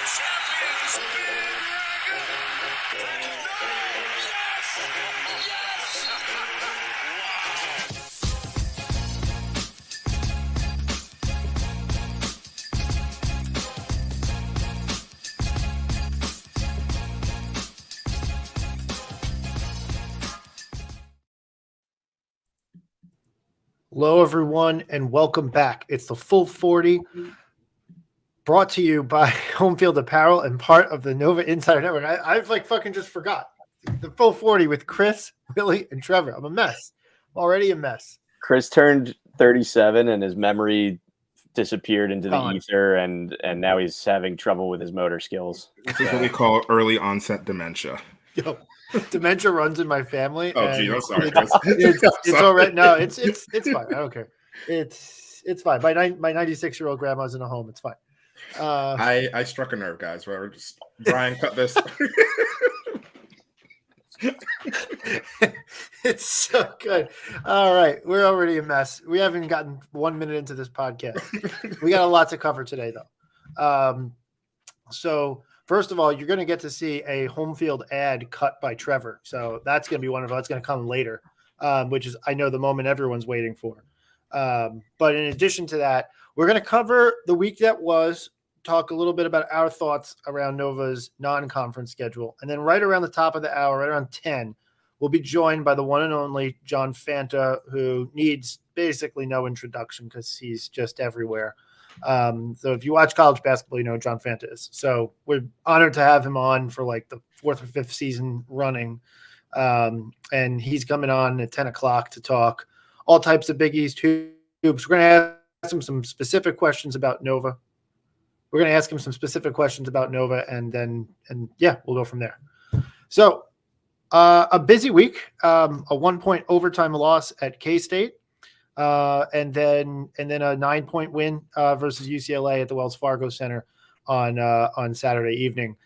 Champion Speedwagon! Yes! Hello, everyone, and welcome back. It's the Full 40, brought to you by Home Field Apparel and part of the Nova Insider Network. I've fucking just forgot. The Full 40 with Chris, Willie, and Trevor. I'm a mess. I'm already a mess. Chris turned 37 and his memory disappeared into the ether, and now he's having trouble with his motor skills. This is what we call early onset dementia. Yo, dementia runs in my family. Oh, gee, I'm sorry, Chris. It's all right. No, it's fine. I don't care. It's fine. My 96-year-old grandma's in a home. It's fine. I struck a nerve, guys. Where just Brian cut this. It's so good. All right, we're already a mess. We haven't gotten 1 minute into this podcast. We got a lot to cover today, though. So first of all, you're going to get to see a home field ad cut by Trevor. So that's going to be wonderful. That's going to come later, which is, I know, the moment everyone's waiting for. But in addition to that, we're going to cover the week that was, talk a little bit about our thoughts around Nova's non-conference schedule. And then right around the top of the hour, right around 10, we'll be joined by the one and only John Fanta, who needs basically no introduction because he's just everywhere. So if you watch college basketball, you know who John Fanta is. So we're honored to have him on for like the 4th or 5th season running. And he's coming on at 10 o'clock to talk all types of Big East hoops. We're going to ask him some specific questions about Nova. We're going to ask him some specific questions about Nova, and we'll go from there. So a busy week, a 1-point overtime loss at K-State. And then a 9-point win versus UCLA at the Wells Fargo Center on Saturday evening.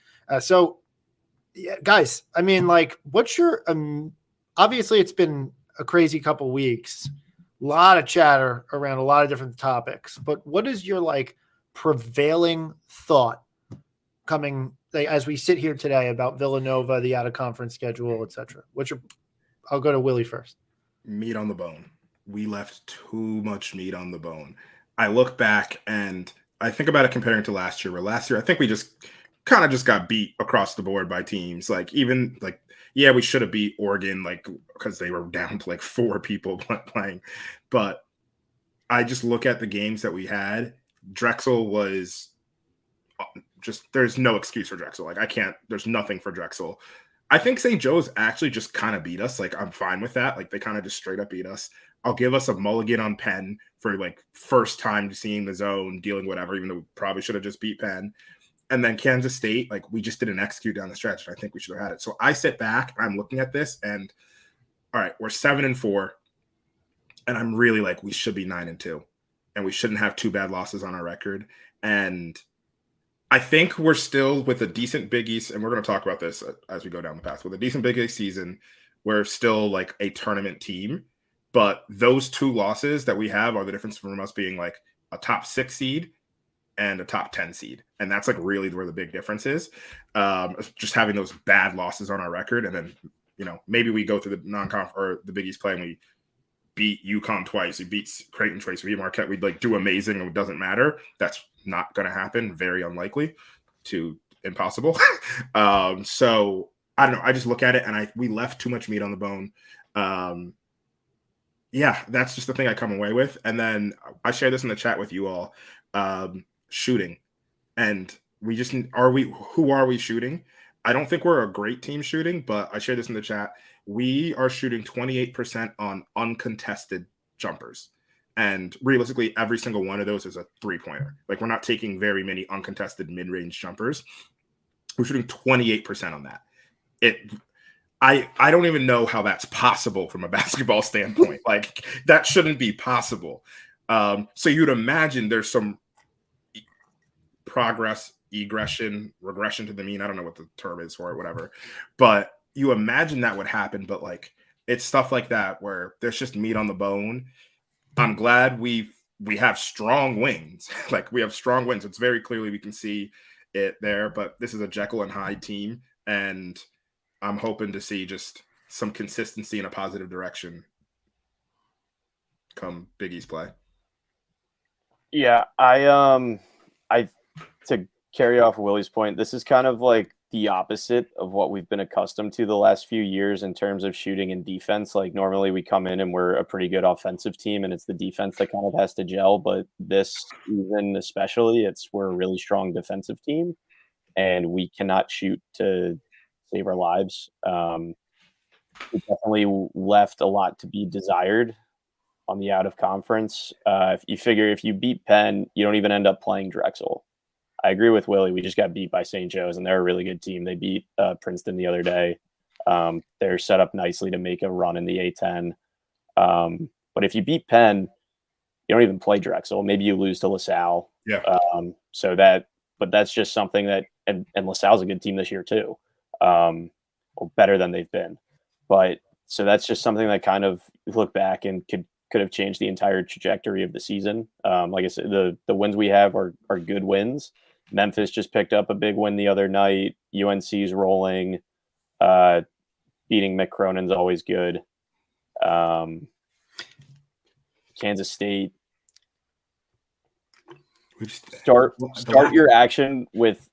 Guys, I mean, what's your obviously it's been a crazy couple weeks, a lot of chatter around a lot of different topics, but what is your prevailing thought coming as we sit here today about Villanova, the out of conference schedule, etc.? I'll go to Willie first. Meat on the bone. We left too much meat on the bone. I look back and I think about it comparing to last year, where last year I think we just got beat across the board by teams. We should have beat Oregon, because they were down to 4 people playing. But I just look at the games that we had. Drexel was there's no excuse for Drexel. There's nothing for Drexel. I think St. Joe's actually just kind of beat us. I'm fine with that. They kind of just straight up beat us. I'll give us a mulligan on Penn for first time seeing the zone, dealing whatever, even though we probably should have just beat Penn. And then Kansas State, we just didn't execute down the stretch. And I think we should have had it. So I sit back, I'm looking at this, and all right, we're 7-4. And I'm really we should be 9-2. And we shouldn't have 2 bad losses on our record. And I think we're still with a decent Big East, and we're going to talk about this as we go down the path. With a decent Big East season, we're still a tournament team. But those 2 losses that we have are the difference from us being a top 6 seed and a top 10 seed. And that's really where the big difference is. Just having those bad losses on our record. And then, maybe we go through the non-conf or the Big East play and we beat UConn twice. We beat Creighton twice. We beat Marquette. We'd do amazing and it doesn't matter. That's not going to happen. Very unlikely to impossible. So I don't know. I just look at it and we left too much meat on the bone. That's just the thing I come away with. And then I share this in the chat with you all. Shooting. And who are we shooting? I don't think we're a great team shooting, but I share this in the chat. We are shooting 28% on uncontested jumpers. And realistically, every single one of those is a 3-pointer. We're not taking very many uncontested mid-range jumpers. We're shooting 28% on that. I don't even know how that's possible from a basketball standpoint. That shouldn't be possible. So you'd imagine there's some progress, regression to the mean. I don't know what the term is for it, whatever. But you imagine that would happen. But it's stuff like that where there's just meat on the bone. I'm glad we have strong wings. We have strong wings. It's very clearly we can see it there. But this is a Jekyll and Hyde team, and I'm hoping to see just some consistency in a positive direction come Big East play. Yeah, I to carry off Willie's point, this is kind of like the opposite of what we've been accustomed to the last few years in terms of shooting and defense. Like normally we come in and we're a pretty good offensive team and it's the defense that kind of has to gel. But this season especially, we're a really strong defensive team and we cannot shoot to save our lives. We definitely left a lot to be desired on the out of conference. If you figure if you beat Penn, you don't even end up playing Drexel. I agree with Willie. We just got beat by St. Joe's, and they're a really good team. They beat Princeton the other day. They're set up nicely to make a run in the A10. But if you beat Penn, you don't even play Drexel. Maybe you lose to LaSalle. Yeah. But that's just something that, and LaSalle's a good team this year too, or better than they've been. But so that's just something that kind of look back and could have changed the entire trajectory of the season. Like I said, the wins we have are good wins. Memphis just picked up a big win the other night. UNC's rolling. Beating Mick Cronin's always good. Kansas State. Start your action with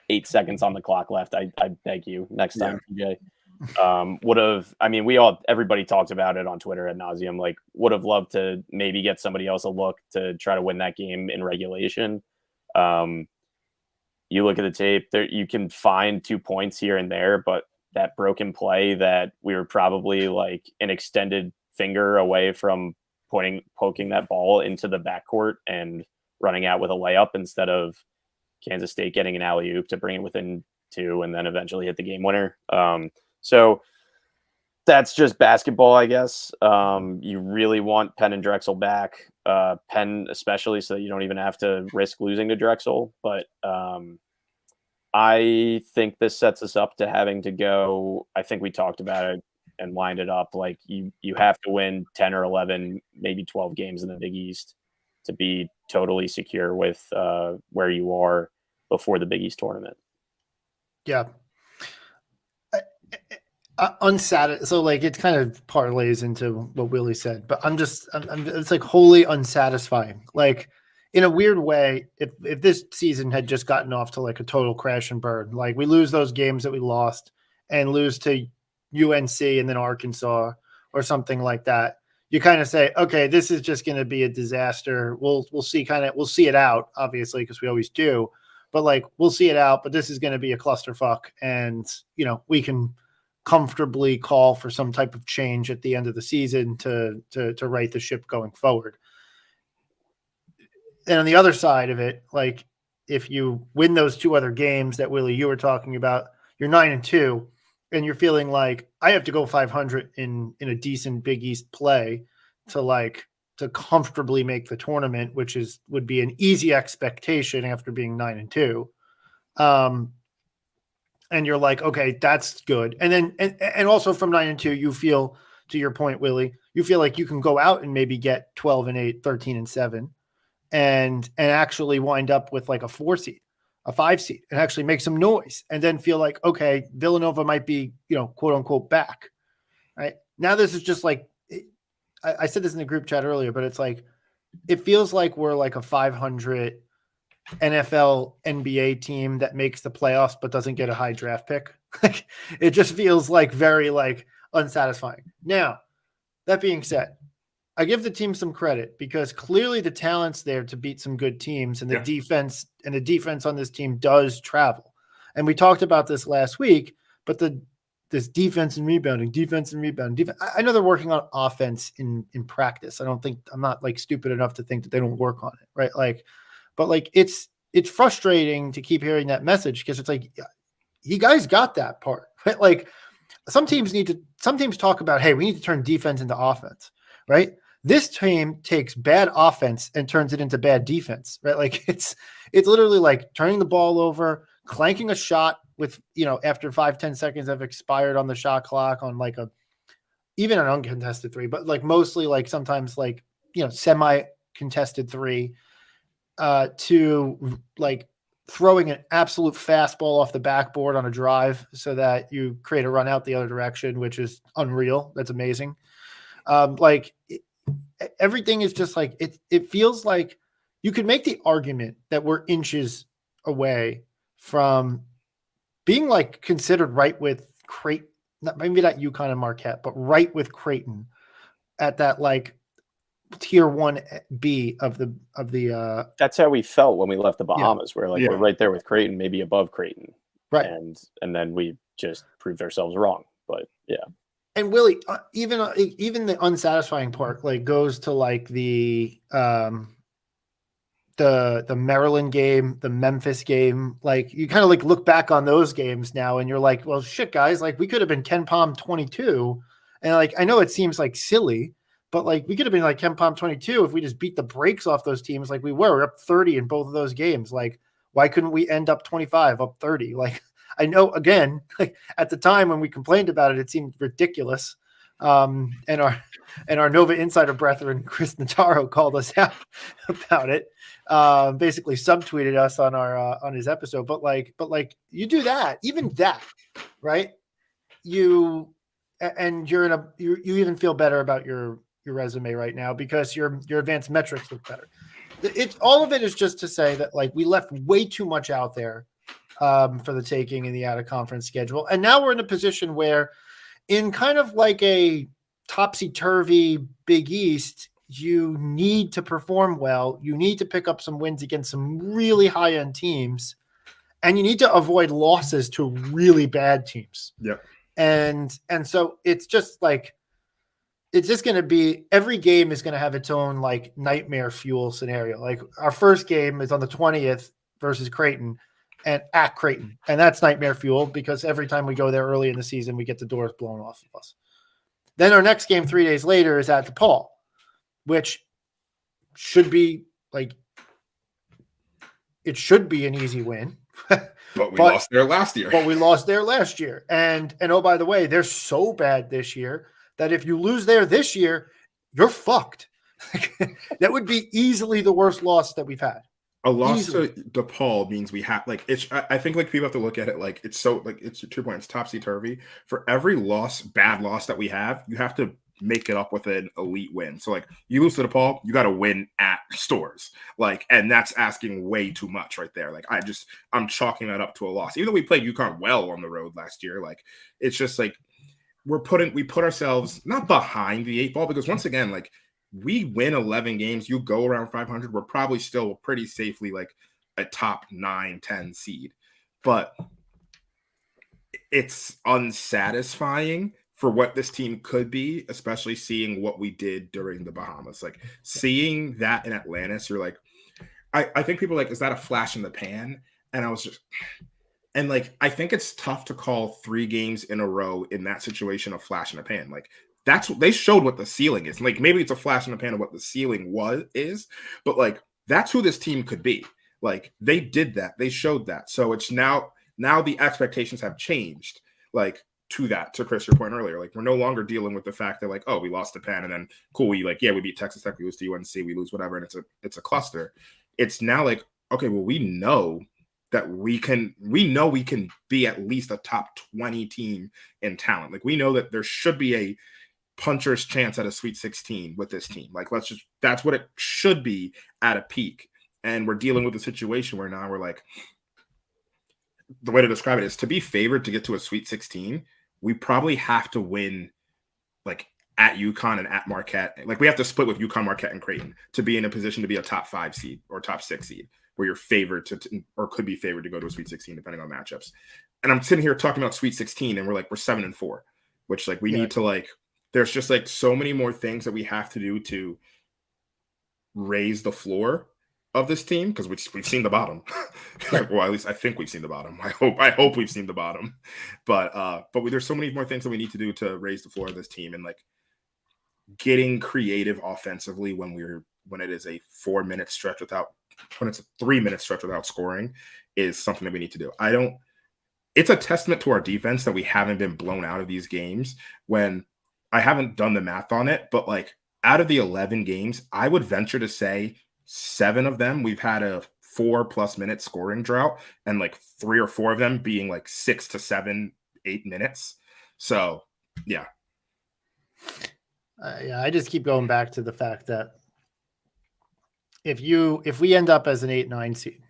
8 seconds on the clock left. I beg you next time, PJ. Everybody talked about it on Twitter ad nauseum. Like, would have loved to maybe get somebody else a look to try to win that game in regulation. You look at the tape there, you can find 2 points here and there, but that broken play that we were probably like an extended finger away from poking that ball into the backcourt and running out with a layup instead of Kansas State getting an alley-oop to bring it within 2 and then eventually hit the game winner. So that's just basketball, I guess. You really want Penn and Drexel back. Penn especially, so that you don't even have to risk losing to Drexel. But I think this sets us up to having to go. I think we talked about it and lined it up. Like you have to win 10 or 11, maybe 12 games in the Big East to be totally secure with where you are before the Big East tournament. Yeah. Unsatisfied. So like it kind of parlays into what Willie said, but I'm it's like wholly unsatisfying. Like in a weird way, if this season had just gotten off to like a total crash and burn, like we lose those games that we lost and lose to UNC and then Arkansas or something like that, you kind of say, okay, this is just going to be a disaster. We'll see it out, obviously, because we always do, but like we'll see it out. But this is going to be a clusterfuck, and we can comfortably call for some type of change at the end of the season to right the ship going forward. And on the other side of it, like if you win those 2 other games that Willie, you were talking about, you're 9-2 and you're feeling like I have to go 500 in a decent Big East play to comfortably make the tournament, which would be an easy expectation after being 9-2. And you're like, okay, that's good. And then, and also from 9-2, you feel, to your point, Willie, you feel like you can go out and maybe get 12-8, 13-7, and actually wind up with like a 4 seed, a 5 seed, and actually make some noise, and then feel like, okay, Villanova might be, quote unquote back. Right now, this is just like, I said this in the group chat earlier, but it's like, it feels like we're like a 500 NFL NBA team that makes the playoffs but doesn't get a high draft pick. It just feels like very like unsatisfying. Now, that being said, I give the team some credit because clearly the talent's there to beat some good teams, and the defense on this team does travel. And we talked about this last week, but this defense and rebounding. I know they're working on offense in practice. I'm not like stupid enough to think that they don't work on it, right? Like, but like it's frustrating to keep hearing that message because it's like you guys got that part, right? Like some teams talk about, hey, we need to turn defense into offense, right? This team takes bad offense and turns it into bad defense, right? Like it's literally like turning the ball over, clanking a shot with, after 5-10 seconds have expired on the shot clock on like even an uncontested 3, but like mostly like sometimes like, semi contested 3, to like throwing an absolute fastball off the backboard on a drive so that you create a run out the other direction, which is unreal. That's amazing. Everything is just like it feels like you could make the argument that we're inches away from being like considered right with Creighton, maybe not UConn and Marquette, but right with Creighton at that like tier 1B of the that's how we felt when we left the Bahamas. We're like, Yeah. we're right there with Creighton, maybe above Creighton. right. And then we just proved ourselves wrong. But yeah. And Willie, even the unsatisfying part like goes to like the Maryland game, the Memphis game. Like you kind of like look back on those games now and you're like, well, shit, guys, like we could have been Ken Pom 22. And like, I know it seems like silly, but like we could have been like Ken Pom 22 if we just beat the brakes off those teams like we were. We're up 30 in both of those games. Like, why couldn't we end up 25, up 30? Like, I know, again, like at the time when we complained about it, it seemed ridiculous. And our Nova Insider brethren, Chris Notaro, called us out about it. Basically subtweeted us on our on his episode. But like you do that, even that, right? You even feel better about your resume right now because your advanced metrics look better. It's all of it is just to say that like we left way too much out there for the taking in the out of conference schedule. And now we're in a position where in kind of like a topsy-turvy Big East, you need to perform well. You need to pick up some wins against some really high-end teams, and you need to avoid losses to really bad teams. Yep. And so it's just like, it's just going to be, every game is going to have its own like nightmare fuel scenario. Like our first game is on the 20th versus Creighton and at Creighton. And that's nightmare fuel because every time we go there early in the season, we get the doors blown off of us. Then our next game 3 days later is at DePaul, which should be like, it should be an easy win. But we lost there last year. But we lost there last year. And oh, by the way, they're so bad this year that if you lose there this year, you're fucked. That would be easily the worst loss that we've had. A loss Easily. to DePaul means we have like it's. I think like people have to look at it like it's so like it's 2 points topsy turvy. For every bad loss that we have, you have to make it up with an elite win. So like you lose to DePaul, you got to win at Stores. Like, and that's asking way too much right there. Like I'm chalking that up to a loss. Even though we played UConn well on the road last year, like it's just like we put ourselves not behind the 8 ball because once again, like we win 11 games, you go around 500, we're probably still pretty safely like a top 9-10 seed. But it's unsatisfying for what this team could be, especially seeing what we did during the Bahamas. Like seeing that in Atlantis, you're like, I think people are like, is that a flash in the pan? And I was just, and like, I think it's tough to call 3 games in a row in that situation a flash in the pan. Like that's what they showed what the ceiling is. Like maybe it's a flash in the pan of what the ceiling is, but like that's who this team could be. Like they did that, they showed that. So it's now the expectations have changed. Like to Chris, your point earlier, like we're no longer dealing with the fact that like, oh, we lost to Penn and then cool, we beat Texas Tech, we lose to UNC, we lose whatever, and it's a cluster. It's now like, okay, well, we know we can be at least a top 20 team in talent. Like we know that there should be a puncher's chance at a Sweet 16 with this team. Like that's what it should be at a peak. And we're dealing with a situation where now we're like, the way to describe it is to be favored to get to a Sweet 16, we probably have to win like at UConn and at Marquette. Like we have to split with UConn, Marquette, and Creighton to be in a position to be a top 5 seed or top 6 seed where you're favored to or could be favored to go to a Sweet 16 depending on matchups. And I'm sitting here talking about Sweet 16 and we're 7-4, which like we need to like, there's just like so many more things that we have to do to raise the floor of this team because we've seen the bottom. Well, at least I think we've seen the bottom. I hope we've seen the bottom. But there's so many more things that we need to do to raise the floor of this team and like getting creative offensively when it is a 4-minute stretch when it's a 3-minute stretch without scoring is something that we need to do. It's a testament to our defense that we haven't been blown out of these games when I haven't done the math on it, but like out of the 11 games, I would venture to say 7 of them we've had a 4+ minute scoring drought, and like 3 or 4 of them being like 6 to 7, 8 minutes. So yeah. Yeah, I just keep going back to the fact that if we end up as an 8-9 seed,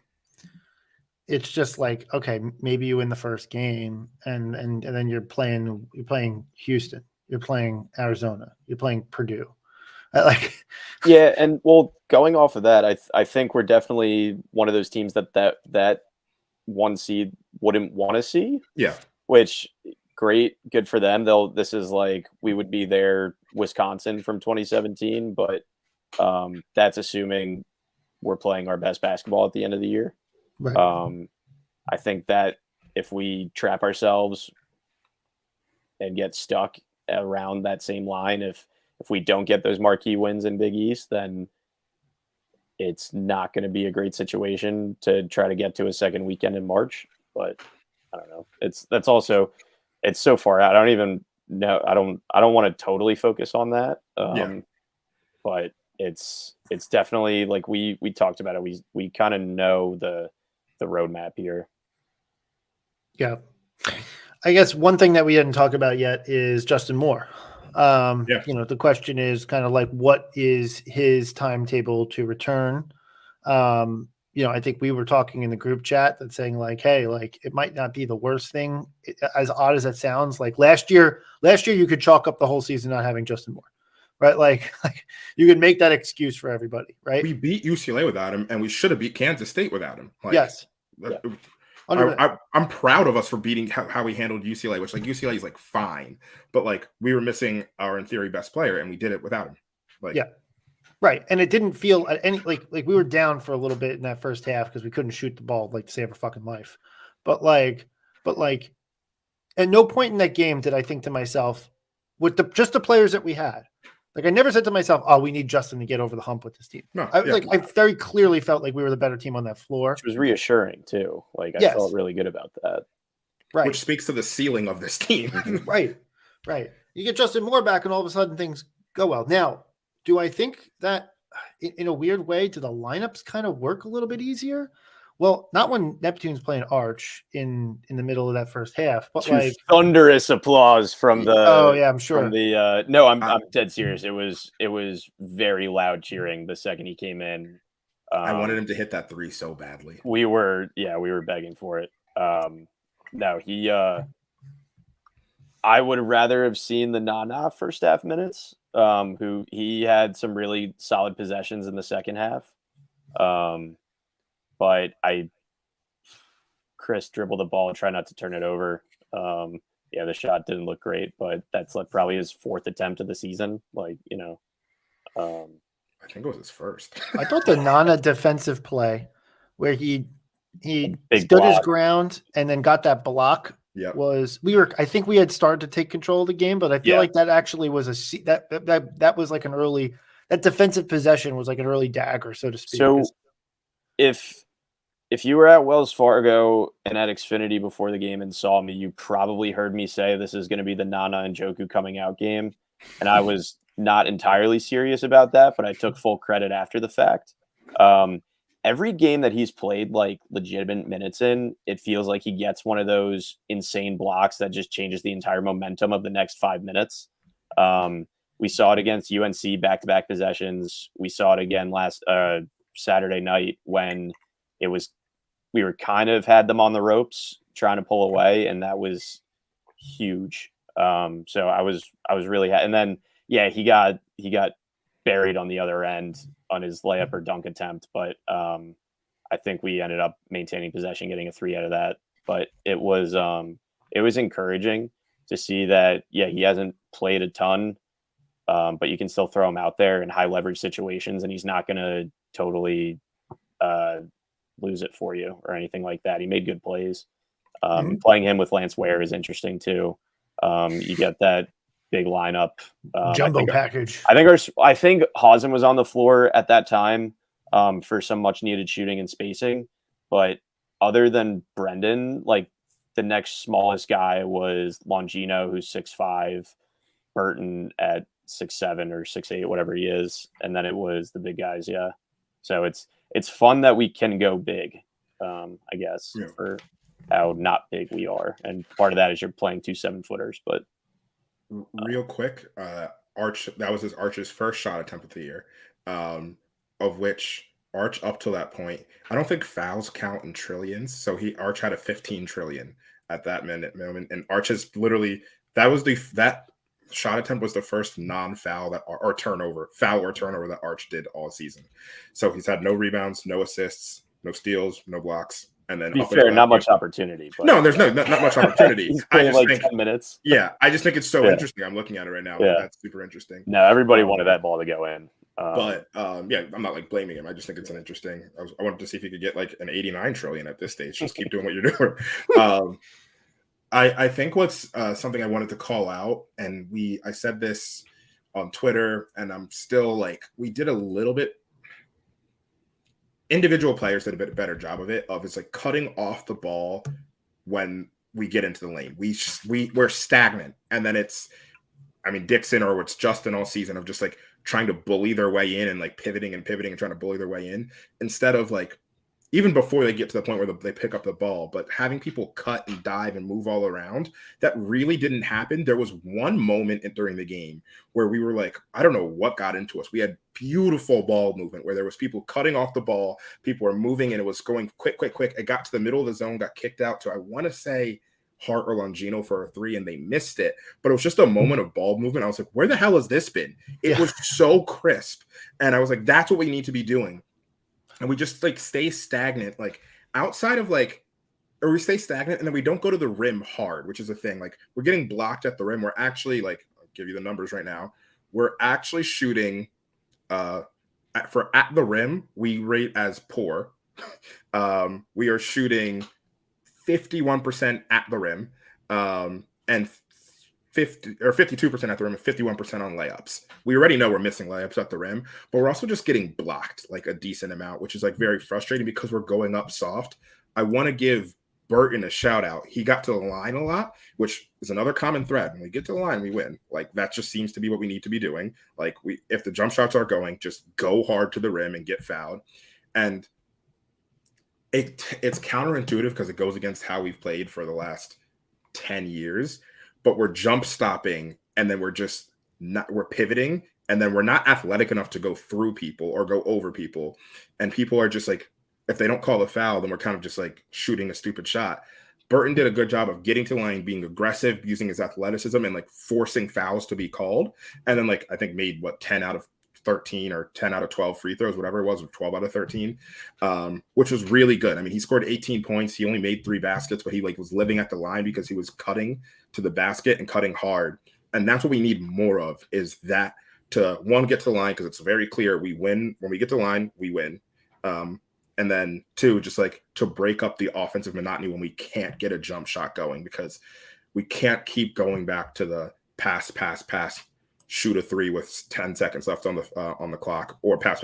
it's just like, okay, maybe you win the first game, and then you're playing Houston, you're playing Arizona, you're playing Purdue. Like, yeah, and well, going off of that, I think we're definitely one of those teams that 1 seed wouldn't want to see. Yeah. Which great, good for them. This is like we would be their Wisconsin from 2017, but that's assuming we're playing our best basketball at the end of the year. right. I think that if we trap ourselves and get stuck around that same line, if we don't get those marquee wins in Big East, then it's not going to be a great situation to try to get to a second weekend in March. But I don't know. It's so far out. I don't even know. I don't want to totally focus on that. But it's definitely like we talked about it. We kind of know the roadmap here. Yeah. I guess one thing that we hadn't talked about yet is Justin Moore. The question is kind of like, what is his timetable to return? I think we were talking in the group chat that saying like, hey, like it might not be the worst thing, as odd as that sounds. Like last year you could chalk up the whole season not having Justin Moore, right? Like you could make that excuse for everybody, right? We beat UCLA without him, and we should have beat Kansas State without him. Like, yes. I'm proud of us for beating how we handled UCLA, which like UCLA is like fine, but like we were missing our in theory best player, and we did it without him. Like, yeah, right. And it didn't feel at any like we were down for a little bit in that first half because we couldn't shoot the ball like to save our fucking life. But at no point in that game did I think to myself, with just the players that we had, like I never said to myself, "Oh, we need Justin to get over the hump with this team." No, I very clearly felt like we were the better team on that floor, which was reassuring too. Like I felt really good about that. Right, which speaks to the ceiling of this team. right. You get Justin Moore back, and all of a sudden things go well. Now, do I think that in a weird way, do the lineups kind of work a little bit easier? Well, not when Neptune's playing Arch in the middle of that first half, but like thunderous applause from the. Oh yeah, I'm sure. From the no, I'm dead serious. It was very loud cheering the second he came in. I wanted him to hit that 3 so badly. We were begging for it. No, he. I would rather have seen the Nana first half minutes. Who he had some really solid possessions in the second half. But Chris dribbled the ball and tried not to turn it over. The shot didn't look great, but that's like probably his 4th attempt of the season. Like, I think it was his first. I thought the Nana defensive play where he stood block. his ground and then got that block I think we had started to take control of the game, but I feel like that actually was that was like that defensive possession was like an early dagger, so to speak. So if you were at Wells Fargo and at Xfinity before the game and saw me, you probably heard me say this is going to be the Nana and Joku coming out game. And I was not entirely serious about that, but I took full credit after the fact. Every game that he's played like legitimate minutes in, it feels like he gets one of those insane blocks that just changes the entire momentum of the next 5 minutes. We saw it against UNC back-to-back possessions. We saw it again last Saturday night when we were kind of had them on the ropes trying to pull away, and that was huge. So I was really and then he got buried on the other end on his layup or dunk attempt, but I think we ended up maintaining possession, getting a 3 out of that. But it was encouraging to see that he hasn't played a ton, but you can still throw him out there in high leverage situations, and he's not going to totally lose it for you or anything like that. He made good plays. Playing him with Lance Ware is interesting too. You get that big lineup, jumbo package. I think Hausen was on the floor at that time for some much needed shooting and spacing. But other than Brendan, like the next smallest guy was Longino, who's 6'5", Burton at 6'7" or 6'8", whatever he is, and then it was the big guys. Yeah. So it's fun that we can go big, I guess, Yeah. for how not big we are. And part of that is you're playing 2 7-footers, but Real quick, Arch, that was Arch's first shot attempt of the year, of which Arch up till that point, I don't think fouls count in trillions. So Arch had a 15 trillion at that moment, and Arch is literally that shot attempt was the first non-foul or turnover that Arch did all season. So he's had no rebounds, no assists, no steals, no blocks. And then to be fair, not much opportunity. But no, there's not much opportunity. He's I played just like think, 10 minutes. yeah, I just think it's so Yeah. interesting. I'm looking at it right now. Yeah. That's super interesting. No, everybody wanted that ball to go in. But yeah, I'm not like blaming him. I just think it's an interesting. I wanted to see if he could get like an 89 trillion at this stage. Just keep doing what you're doing. I think what's something I wanted to call out, and I said this on Twitter, and I'm still like, we did a little bit. Individual players did a bit better job of it. It's like cutting off the ball when we get into the lane. We're stagnant, and then Dixon or what's Justin all season of just like trying to bully their way in and like pivoting and trying to bully their way in instead of like even before they get to the point where they pick up the ball, but having people cut and dive and move all around, that really didn't happen. There was one moment during the game where we were like, I don't know what got into us. We had beautiful ball movement where there was people cutting off the ball, people were moving, and it was going quick. It got to the middle of the zone, got kicked out to, I want to say, Hart or Longino for a 3, and they missed it. But it was just a moment of ball movement. I was like, where the hell has this been? It was so crisp. And I was like, that's what we need to be doing. And we just like stay stagnant, like outside of like, or we stay stagnant and then we don't go to the rim hard, which is a thing. Like we're getting blocked at the rim. We're actually like, I'll give you the numbers right now. We're actually shooting at the rim. We rate as poor. We are shooting 51% at the rim, and 52% at the rim and 51% on layups. We already know we're missing layups at the rim, but we're also just getting blocked like a decent amount, which is like very frustrating because we're going up soft. I want to give Burton a shout out. He got to the line a lot, which is another common thread. When we get to the line, we win. Like that just seems to be what we need to be doing. Like if the jump shots are going, just go hard to the rim and get fouled. And it's counterintuitive because it goes against how we've played for the last 10 years. But we're jump stopping, and then we're pivoting, and then we're not athletic enough to go through people or go over people. And people are just like, if they don't call a foul, then we're kind of just like shooting a stupid shot. Burton did a good job of getting to the line, being aggressive, using his athleticism, and like forcing fouls to be called. And then like I think made 10 out of 13 or 10 out of 12 free throws, whatever it was, or 12 out of 13, which was really good. I mean, he scored 18 points. He only made 3 baskets, but he like was living at the line because he was cutting to the basket and cutting hard. And that's what we need more of, is that to one, get to the line, because it's very clear we win. When we get to the line, we win. And then 2, just like to break up the offensive monotony when we can't get a jump shot going, because we can't keep going back to the pass, shoot a 3 with 10 seconds left on the clock, or pass.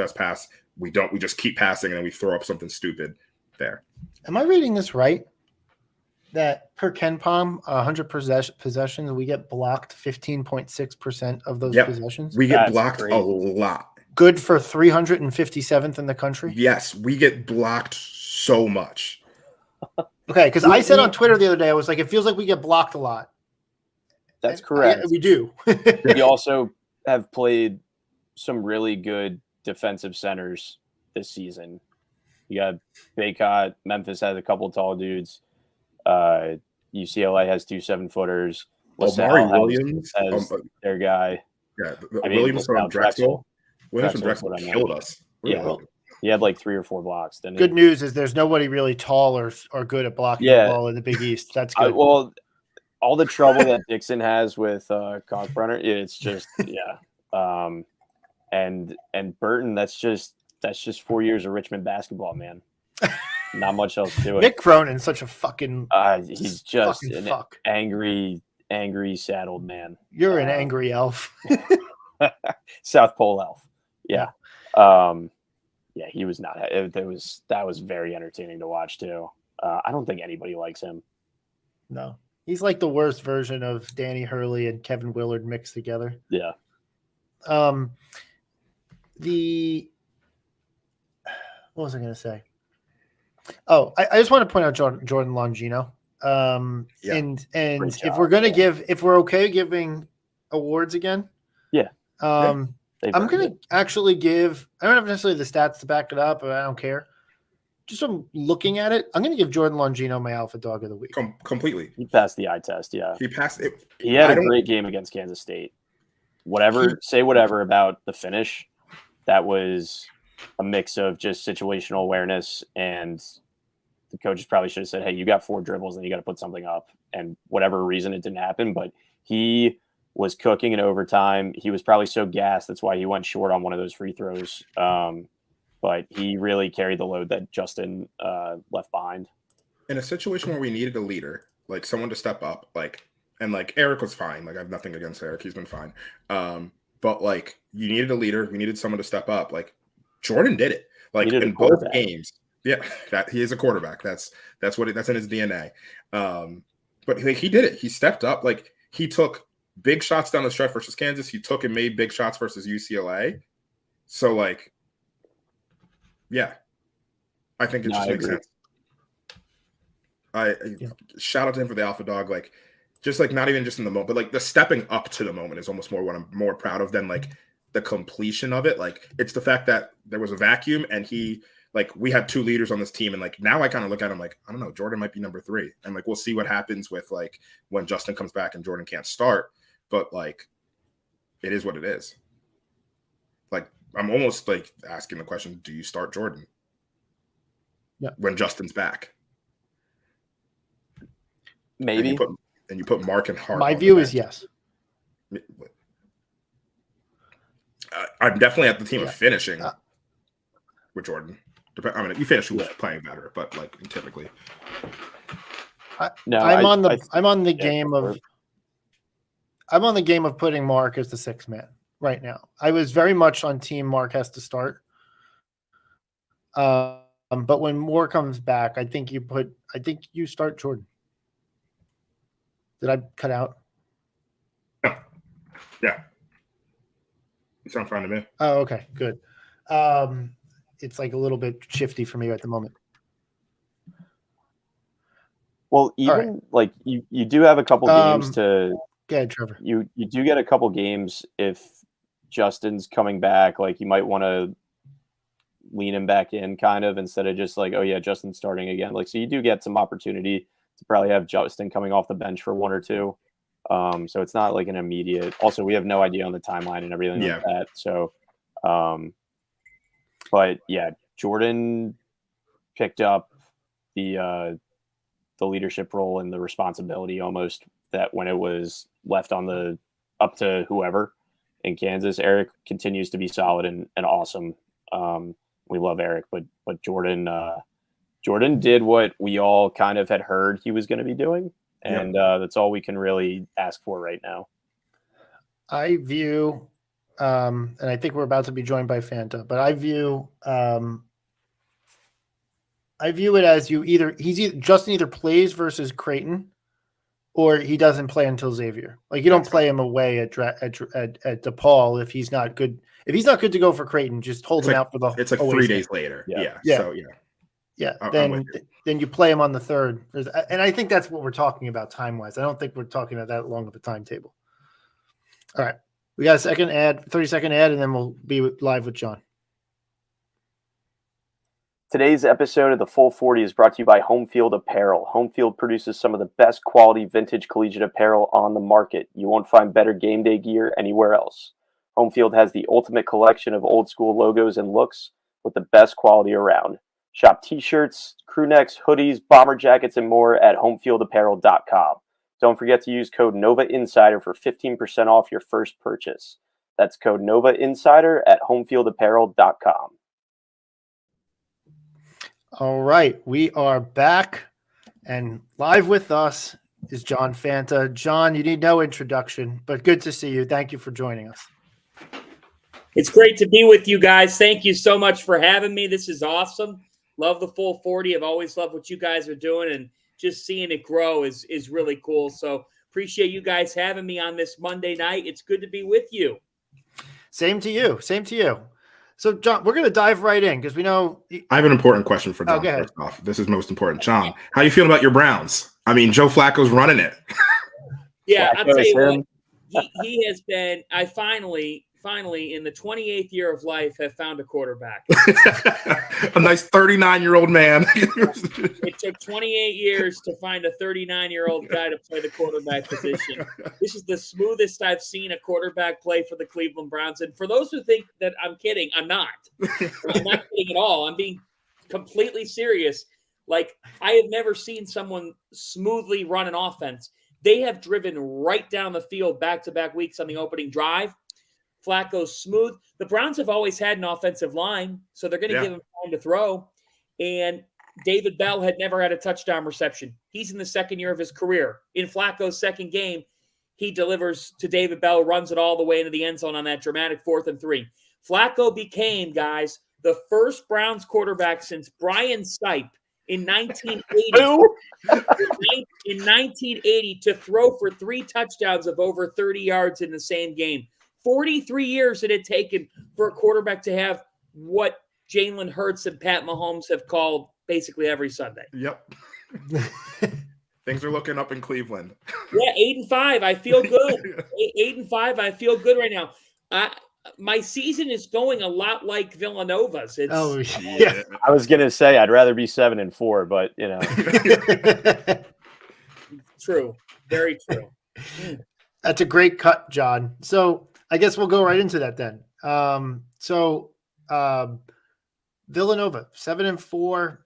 We just keep passing and then we throw up something stupid there. Am I reading this right? That per Ken Palm, 100 possessions, we get blocked 15.6% of those possessions. We get blocked a lot. Good for 357th in the country. Yes, we get blocked so much. Okay, because I said on Twitter the other day, I was like, it feels like we get blocked a lot. That's correct. We do. We also have played some really good defensive centers this season. You got Baycott. Memphis has a couple of tall dudes. UCLA has 2 7-footers. Omari Williams has their guy. Yeah, Williams from Drexel. Williams from Drexel killed us. Yeah, he had like 3 or 4 blocks. Good news is there's nobody really tall or good at blocking the ball in the Big East. That's good. Well, all the trouble that Dixon has with Kalkbrenner, it's just and Burton, that's just 4 years of Richmond basketball, man. Not much else to it. Nick Cronin's such a fucking he's just an fuck. angry saddled man. You're an angry elf. South Pole elf. Yeah. Yeah, he was not. That was very entertaining to watch too. I don't think anybody likes him. No, he's like the worst version of Danny Hurley and Kevin Willard mixed together. Yeah. What was I going to say? Oh, I just want to point out Jordan Longino. Yeah. And Great if job. we're going to if we're okay giving awards again, Yeah. I'm They've going earned to it. actually give. I don't have necessarily the stats to back it up, but I don't care. Just from looking at it, I'm going to give Jordan Longino my alpha dog of the week. Completely. He passed the eye test. Yeah. He passed it. He had I a don't- great game against Kansas State. Say whatever about the finish. That was a mix of just situational awareness, and the coaches probably should have said, hey, you got 4 dribbles and you got to put something up. And whatever reason, it didn't happen. But he was cooking in overtime. He was probably so gassed. That's why he went short on one of those free throws. But he really carried the load that Justin left behind. In a situation where we needed a leader, like someone to step up, and Eric was fine. Like I have nothing against Eric. He's been fine. But like you needed a leader. You needed someone to step up. Like Jordan did it. Like Needed a in both quarterback. games. Yeah, that he is a quarterback. That's that's in his DNA. But he did it. He stepped up. Like he took big shots down the stretch versus Kansas. He took and made big shots versus UCLA. So like, yeah, I think it No, just I makes agree. sense. I shout out to him for the alpha dog. Like, just like not even just in the moment, but like the stepping up to the moment is almost more what I'm more proud of than like the completion of it. Like, it's the fact that there was a vacuum and we had 2 leaders on this team, and like now I kind of look at him like, I don't know, Jordan might be number 3, and like we'll see what happens with like when Justin comes back and Jordan can't start, but like it is what it is. Like I'm almost like asking the question, do you start Jordan? Yeah. When Justin's back. Maybe. And you put Mark and Hart. My on view the is bench. yes. I'm definitely at the team of finishing Uh, with Jordan. I mean, you finish who's playing better, but like typically, No, I'm on the yeah, game go for of it. I'm on the game of putting Mark as the 6th man right now. I was very much on team Mark has to start. But when Moore comes back, I think you start Jordan. Did I cut out? yeah, you sound fine to me. Oh, okay, good. It's like a little bit shifty for me at the moment. Well, even like you do have a couple games to Go ahead, Trevor. you do get a couple games if Justin's coming back. Like you might want to lean him back in kind of instead of just like, oh yeah, Justin's starting again. Like so you do get some opportunity to probably have Justin coming off the bench for 1 or 2. So it's not like an immediate. Also, we have no idea on the timeline and everything like that. So, but yeah, Jordan picked up the leadership role and the responsibility almost that when it was left on up to whoever in Kansas. Eric continues to be solid and awesome. We love Eric, but Jordan did what we all kind of had heard he was going to be doing. And that's all we can really ask for right now. I view, and I think we're about to be joined by Fanta, but I view it as Justin either plays versus Creighton, or he doesn't play until Xavier. Like you don't play him away at DePaul if he's not good. If he's not good to go for Creighton, just hold him out for the. It's like 3 days later. Yeah. So yeah. Yeah, I'm then you play him on the 3rd, and I think that's what we're talking about time wise. I don't think we're talking about that long of a timetable. All right, we got a 30-second ad, and then we'll be live with John. Today's episode of the Full 40 is brought to you by Homefield Apparel. Homefield produces some of the best quality vintage collegiate apparel on the market. You won't find better game day gear anywhere else. Homefield has the ultimate collection of old school logos and looks with the best quality around. Shop t-shirts, crew necks, hoodies, bomber jackets, and more at homefieldapparel.com. Don't forget to use code NOVAINSIDER for 15% off your first purchase. That's code NOVAINSIDER at homefieldapparel.com. All right, we are back, and live with us is John Fanta. John, you need no introduction, but good to see you. Thank you for joining us. It's great to be with you guys. Thank you so much for having me. This is awesome. Love the Full 40. I've always loved what you guys are doing, and just seeing it grow is really cool. So appreciate you guys having me on this Monday night. It's good to be with you. Same to you. So, John, we're going to dive right in because we know. I have an important question for John. Go ahead. First off, this is most important. John, how you feeling about your Browns? I mean, Joe Flacco's running it. Yeah, I'll Flacco tell is you him. what. He has been. I finally, in the 28th year of life, have found a quarterback. A nice 39-year-old man. It took 28 years to find a 39-year-old guy to play the quarterback position. This is the smoothest I've seen a quarterback play for the Cleveland Browns. And for those who think that I'm kidding, I'm not. I'm not kidding at all. I'm being completely serious. Like, I have never seen someone smoothly run an offense. They have driven right down the field back-to-back weeks on the opening drive. Flacco's smooth. The Browns have always had an offensive line, so they're going to give him time to throw. And David Bell had never had a touchdown reception. He's in the second year of his career. In Flacco's second game, he delivers to David Bell, runs it all the way into the end zone on that dramatic 4th and 3. Flacco became, guys, the first Browns quarterback since Brian Stipe in 1980. In 1980 to throw for 3 touchdowns of over 30 yards in the same game. 43 years it had taken for a quarterback to have what Jalen Hurts and Pat Mahomes have called basically every Sunday. Yep. Things are looking up in Cleveland. Yeah, 8-5. I feel good. 8-5. I feel good right now. My season is going a lot like Villanova's. Yeah. I was gonna say I'd rather be 7-4, but you know. True. Very true. That's a great cut, John. So I guess we'll go right into that then. Villanova, 7-4,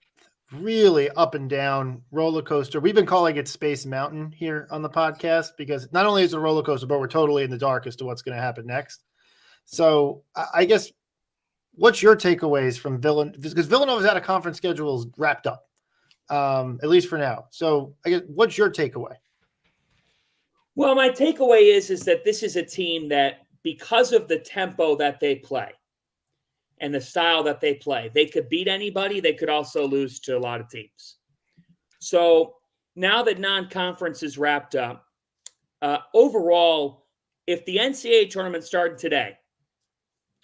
really up and down roller coaster. We've been calling it Space Mountain here on the podcast because not only is it a roller coaster, but we're totally in the dark as to what's going to happen next. So I guess what's your takeaways from Villanova? Because Villanova's out of conference schedule is wrapped up, at least for now. So I guess what's your takeaway? Well, my takeaway is that this is a team that, because of the tempo that they play and the style that they play, they could beat anybody. They could also lose to a lot of teams. So now that non-conference is wrapped up, overall, if the NCAA tournament started today,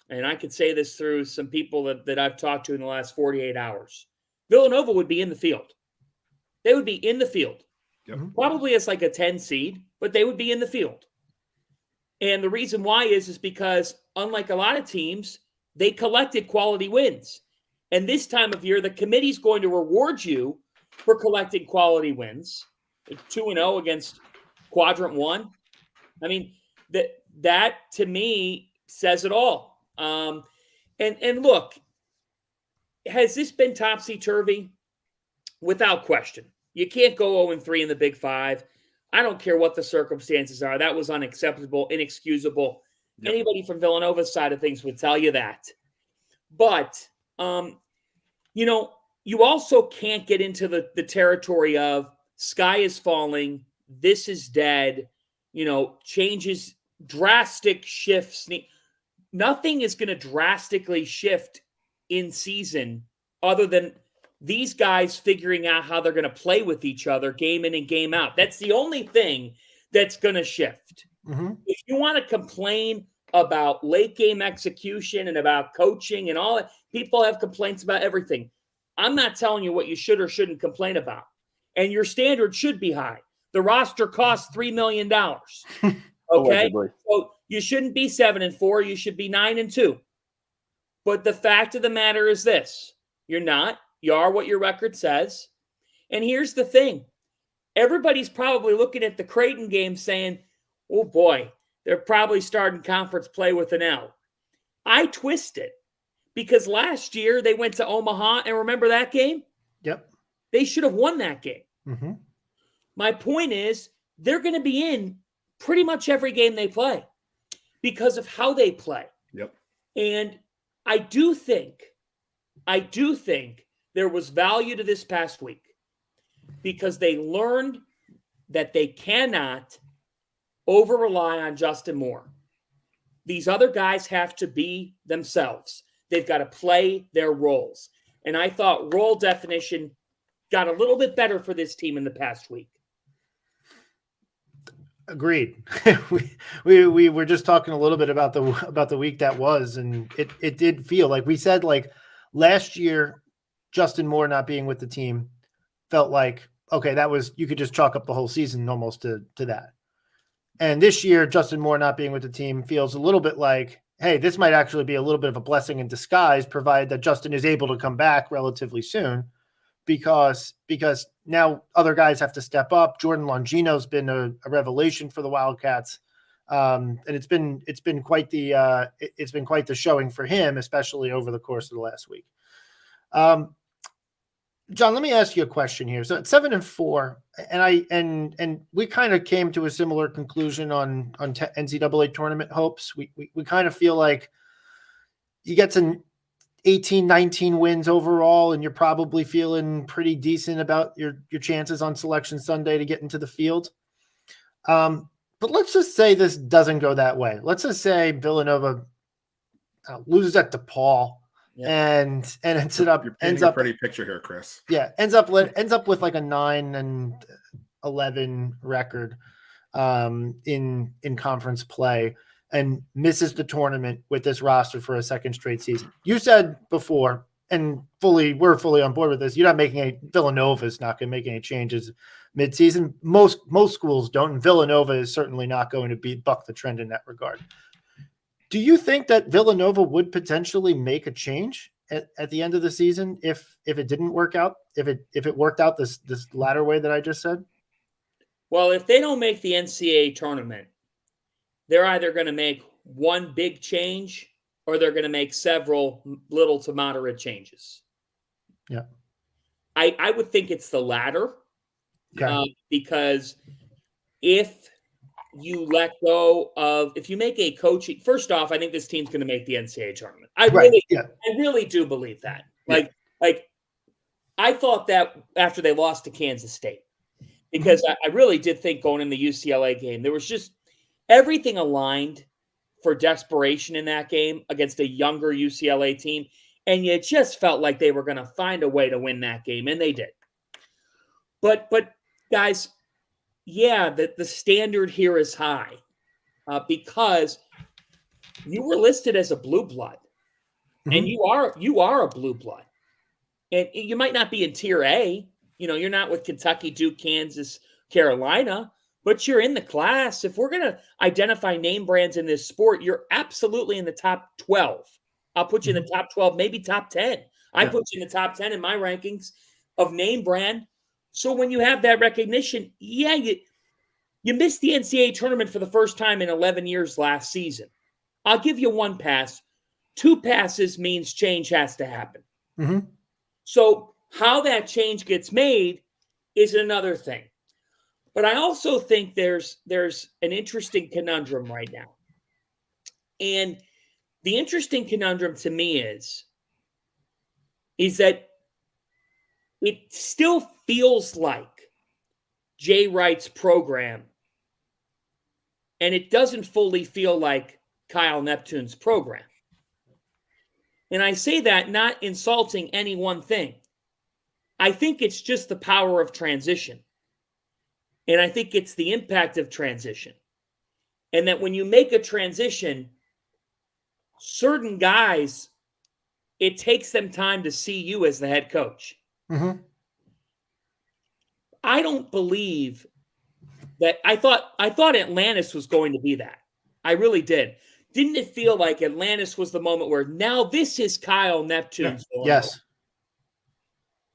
and I could say this through some people that I've talked to in the last 48 hours, Villanova would be in the field. They would be in the field. Yep. Probably as like a 10 seed, but they would be in the field. And the reason why is because unlike a lot of teams, they collected quality wins. And this time of year, the committee's going to reward you for collecting quality wins. 2-0 against Quadrant 1. I mean, that to me says it all. And look, has this been topsy-turvy? Without question. You can't go 0-3 in the Big Five. I don't care what the circumstances are. That was unacceptable, inexcusable. Yep. Anybody from Villanova's side of things would tell you that. But, you also can't get into the territory of sky is falling, this is dead, changes, drastic shifts. Nothing is going to drastically shift in season other than these guys figuring out how they're going to play with each other game in and game out. That's the only thing that's going to shift. Mm-hmm. If you want to complain about late game execution and about coaching and all that, people have complaints about everything. I'm not telling you what you should or shouldn't complain about. And your standard should be high. The roster costs $3 million. Okay? So you shouldn't be 7-4. You should be 9-2. But the fact of the matter is this. You're not. You are what your record says. And here's the thing. Everybody's probably looking at the Creighton game saying, oh boy, they're probably starting conference play with an L. I twist it because last year they went to Omaha, and remember that game? Yep. They should have won that game. Mm-hmm. My point is they're going to be in pretty much every game they play because of how they play. Yep. And I do think there was value to this past week because they learned that they cannot over-rely on Justin Moore. These other guys have to be themselves. They've got to play their roles. And I thought role definition got a little bit better for this team in the past week. Agreed. we were just talking a little bit about the week that was, and it did feel like we said, like, last year, Justin Moore not being with the team felt like, okay, that was, you could just chalk up the whole season almost to that. And this year, Justin Moore not being with the team feels a little bit like, hey, this might actually be a little bit of a blessing in disguise, provided that Justin is able to come back relatively soon, because now other guys have to step up. Jordan Longino's been a revelation for the Wildcats, and it's been quite the showing for him, especially over the course of the last week. John, let me ask you a question here. So at 7-4, and we kind of came to a similar conclusion on NCAA tournament hopes. We kind of feel like you get to 18, 19 wins overall, and you're probably feeling pretty decent about your chances on Selection Sunday to get into the field. But let's just say this doesn't go that way. Let's just say Villanova loses at DePaul. Yeah. And ends up pretty picture here, Chris. Yeah, ends up with like a 9-11 record in conference play, and misses the tournament with this roster for a second straight season. You said before, and we're fully on board with this, you're not making Villanova's not going to make any changes midseason. Most schools don't, and Villanova is certainly not going to buck the trend in that regard. Do you think that Villanova would potentially make a change at the end of the season if it didn't work out, if it worked out this latter way that I just said? Well, if they don't make the NCAA tournament, they're either going to make one big change or they're going to make several little to moderate changes. Yeah. I would think it's the latter, because if you let go of, if you make a coaching, first off, I think this team's going to make the NCAA tournament. I really do believe that. Like I thought that after they lost to Kansas State, because I really did think going in the UCLA game, there was just everything aligned for desperation in that game against a younger UCLA team. And you just felt like they were going to find a way to win that game, and they did. But guys, yeah, the standard here is high because you were listed as a blue blood, and you are a blue blood, and you might not be in Tier A. You know, you're not with Kentucky, Duke, Kansas, Carolina, but you're in the class. If we're going to identify name brands in this sport, you're absolutely in the top 12. I'll put you in the top 12, maybe top 10. I put you in the top 10 in my rankings of name brand. So when you have that recognition, you missed the NCAA tournament for the first time in 11 years last season. I'll give you one pass. 2 passes means change has to happen. So how that change gets made is another thing. But I also think there's an interesting conundrum right now. And the interesting conundrum to me is that it still feels like Jay Wright's program, and it doesn't fully feel like Kyle Neptune's program. And I say that not insulting any one thing. I think it's just the power of transition. And I think it's the impact of transition. And that when you make a transition, certain guys, it takes them time to see you as the head coach. I don't believe that. I thought Atlantis was going to be that. I really did. Didn't it feel like Atlantis was the moment where now this is Kyle Neptune's? Yes.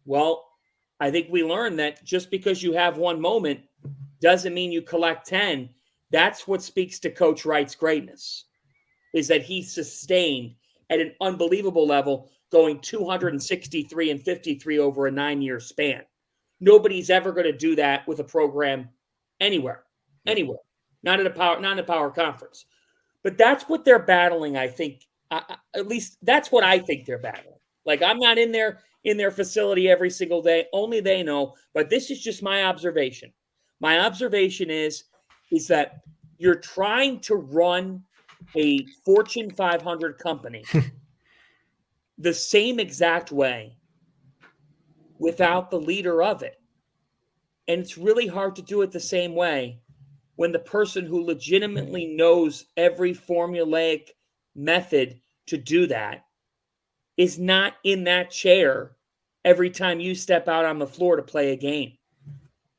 Well, I think we learned that just because you have one moment doesn't mean you collect 10. That's what speaks to Coach Wright's greatness, is that he sustained at an unbelievable level, going 263 and 53 over a 9-year span. Nobody's ever going to do that with a program anywhere, not in a power conference. But that's what they're battling. I think, at least that's what I think they're battling. Like, I'm not in their facility every single day. Only they know. But this is just my observation. My observation is that you're trying to run a Fortune 500 company the same exact way without the leader of it. And it's really hard to do it the same way when the person who legitimately knows every formulaic method to do that is not in that chair every time you step out on the floor to play a game?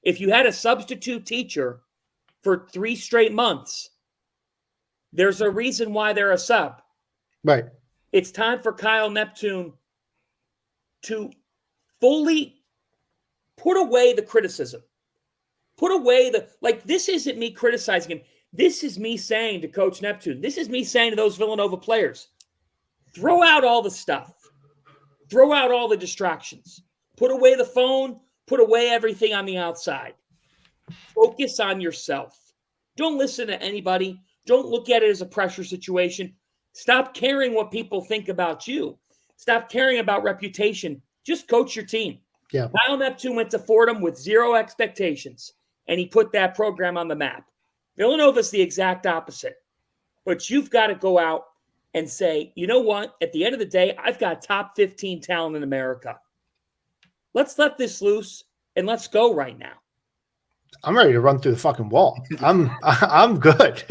If you had a substitute teacher for 3 straight months, there's a reason why they're a sub. Right. It's time for Kyle Neptune to fully put away the criticism. Put away this isn't me criticizing him. This is me saying to Coach Neptune, this is me saying to those Villanova players, throw out all the stuff. Throw out all the distractions. Put away the phone. Put away everything on the outside. Focus on yourself. Don't listen to anybody. Don't look at it as a pressure situation. Stop caring what people think about you. Stop caring about reputation. Just coach your team. Yeah. Kyle Neptune went to Fordham with 0 expectations, and he put that program on the map. Villanova's the exact opposite. But you've got to go out and say, you know what? At the end of the day, I've got top 15 talent in America. Let's let this loose, and let's go right now. I'm ready to run through the fucking wall. I'm good.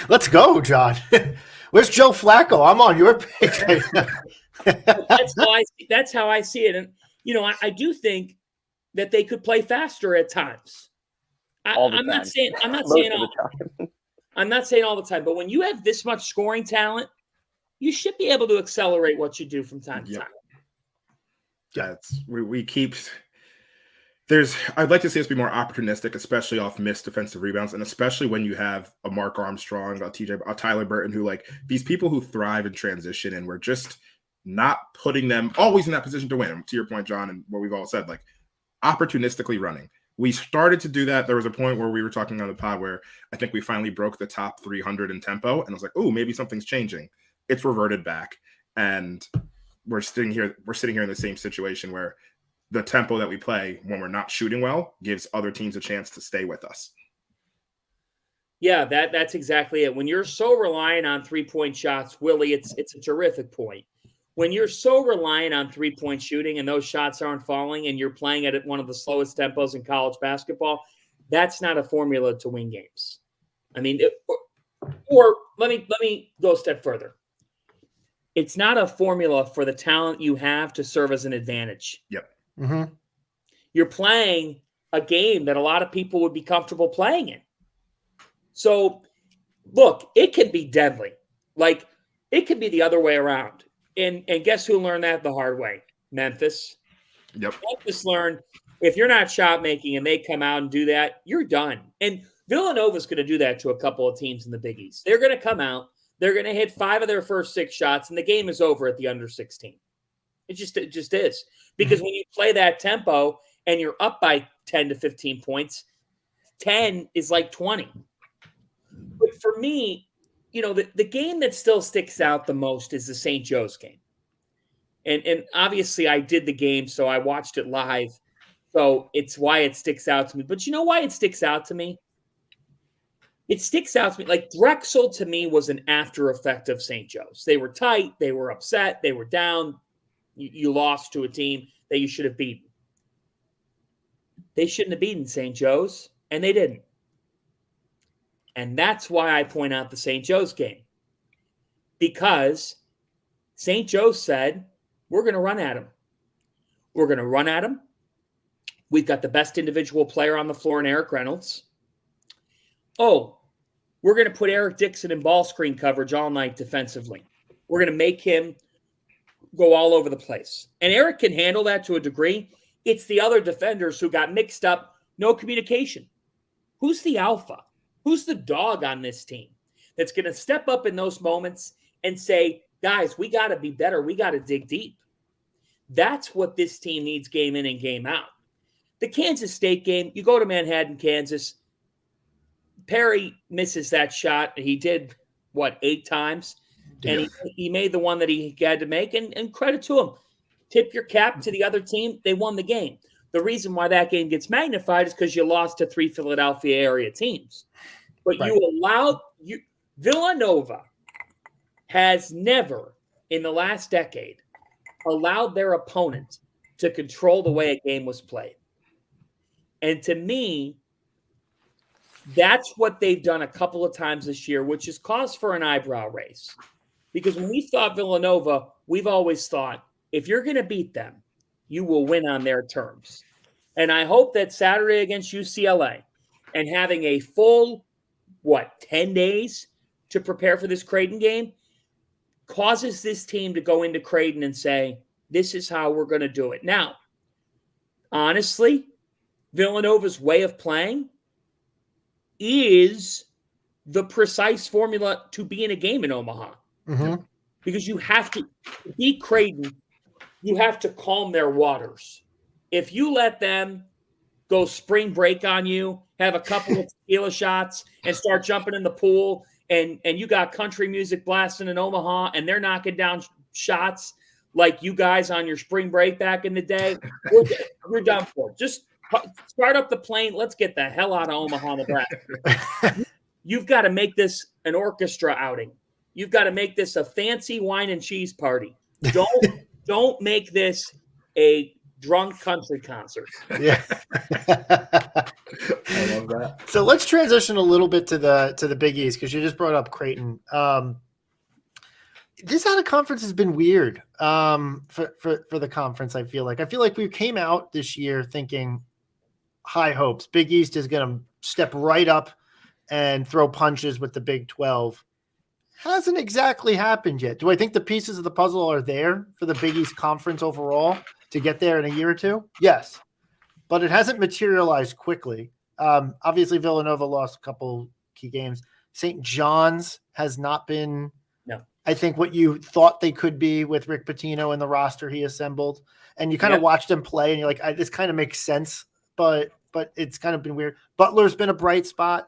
Let's go, John. Where's Joe Flacco? I'm on your page right now. That's how I see it. And I do think that they could play faster at times. I'm not saying all the time, but when you have this much scoring talent, you should be able to accelerate what you do from time to time. Yeah, we keep. I'd like to see us be more opportunistic, especially off missed defensive rebounds, and especially when you have a Mark Armstrong, a Tyler Burton, who these people who thrive in transition, and we're just not putting them always in that position to win. To your point, John, and what we've all said, opportunistically running. We started to do that. There was a point where we were talking on the pod where I think we finally broke the top 300 in tempo, and I was like, "Oh, maybe something's changing." It's reverted back, and we're sitting here in the same situation where the tempo that we play when we're not shooting well gives other teams a chance to stay with us. Yeah, that's exactly it. When you're so reliant on 3-point shots, Willie, it's a terrific point. When you're so reliant on 3-point shooting and those shots aren't falling and you're playing at one of the slowest tempos in college basketball, that's not a formula to win games. I mean, or let me go a step further. It's not a formula for the talent you have to serve as an advantage. Yep. Mm-hmm. You're playing a game that a lot of people would be comfortable playing in. So, look, it can be deadly. It could be the other way around. And guess who learned that the hard way? Memphis. Yep. Memphis learned if you're not shot making and they come out and do that, you're done. And Villanova's going to do that to a couple of teams in the Big East. They're going to come out. They're going to hit 5 of their first 6 shots, and the game is over at the under 16. It just is. Because when you play that tempo and you're up by 10 to 15 points, 10 is like 20. But for me, the game that still sticks out the most is the St. Joe's game. And obviously I did the game, so I watched it live. So it's why it sticks out to me. But you know why it sticks out to me? It sticks out to me. Drexel to me was an after effect of St. Joe's. They were tight. They were upset. They were down. You lost to a team that you should have beaten. They shouldn't have beaten St. Joe's, and they didn't. And that's why I point out the St. Joe's game. Because St. Joe's said, we're going to run at him. We're going to run at him. We've got the best individual player on the floor in Eric Reynolds. Oh, we're going to put Eric Dixon in ball screen coverage all night defensively. We're going to make him go all over the place. And Eric can handle that to a degree. It's the other defenders who got mixed up, no communication. Who's the alpha? Who's the dog on this team that's going to step up in those moments and say, guys, we got to be better. We got to dig deep. That's what this team needs game in and game out. The Kansas State game, you go to Manhattan, Kansas. Perry misses that shot. He did, 8 times? And he made the one that he had to make, and credit to him. Tip your cap to the other team. They won the game. The reason why that game gets magnified is because you lost to 3 Philadelphia area teams. But Right. Villanova has never in the last decade allowed their opponent to control the way a game was played. And to me, That's what they've done a couple of times this year, which is cause for an eyebrow raise. Because when we thought Villanova, we've always thought if you're going to beat them, you will win on their terms. And I hope that Saturday against UCLA and having a full, 10 days to prepare for this Creighton game causes this team to go into Creighton and say, this is how we're going to do it. Now, honestly, Villanova's way of playing is the precise formula to be in a game in Omaha. Mm-hmm. Because you have to beat Creighton, you have to calm their waters. If you let them go spring break on you, have a couple of tequila shots, and start jumping in the pool, and you got country music blasting in Omaha, and they're knocking down shots like you guys on your spring break back in the day, we're done for. Just start up the plane. Let's get the hell out of Omaha, Nebraska. You've got to make this an outing. You've got to make this a fancy wine and cheese party. Don't make this a drunk country concert. Yeah. I love that. So let's transition a little bit to the Big East because you just brought up Creighton. This out of conference has been weird for the conference. I feel like we came out this year thinking high hopes. Big East is going to step right up and throw punches with the Big 12. Hasn't exactly happened yet. Do I think the pieces of the puzzle are there for the Big East Conference overall to get there in a year or two? Yes, but it hasn't materialized quickly. Obviously, Villanova lost a couple key games. St. John's has not been, I think, what you thought they could be with Rick Pitino and the roster he assembled. And you kind of watched them play, and you're like, this kind of makes sense, but it's kind of been weird. Butler's been a bright spot.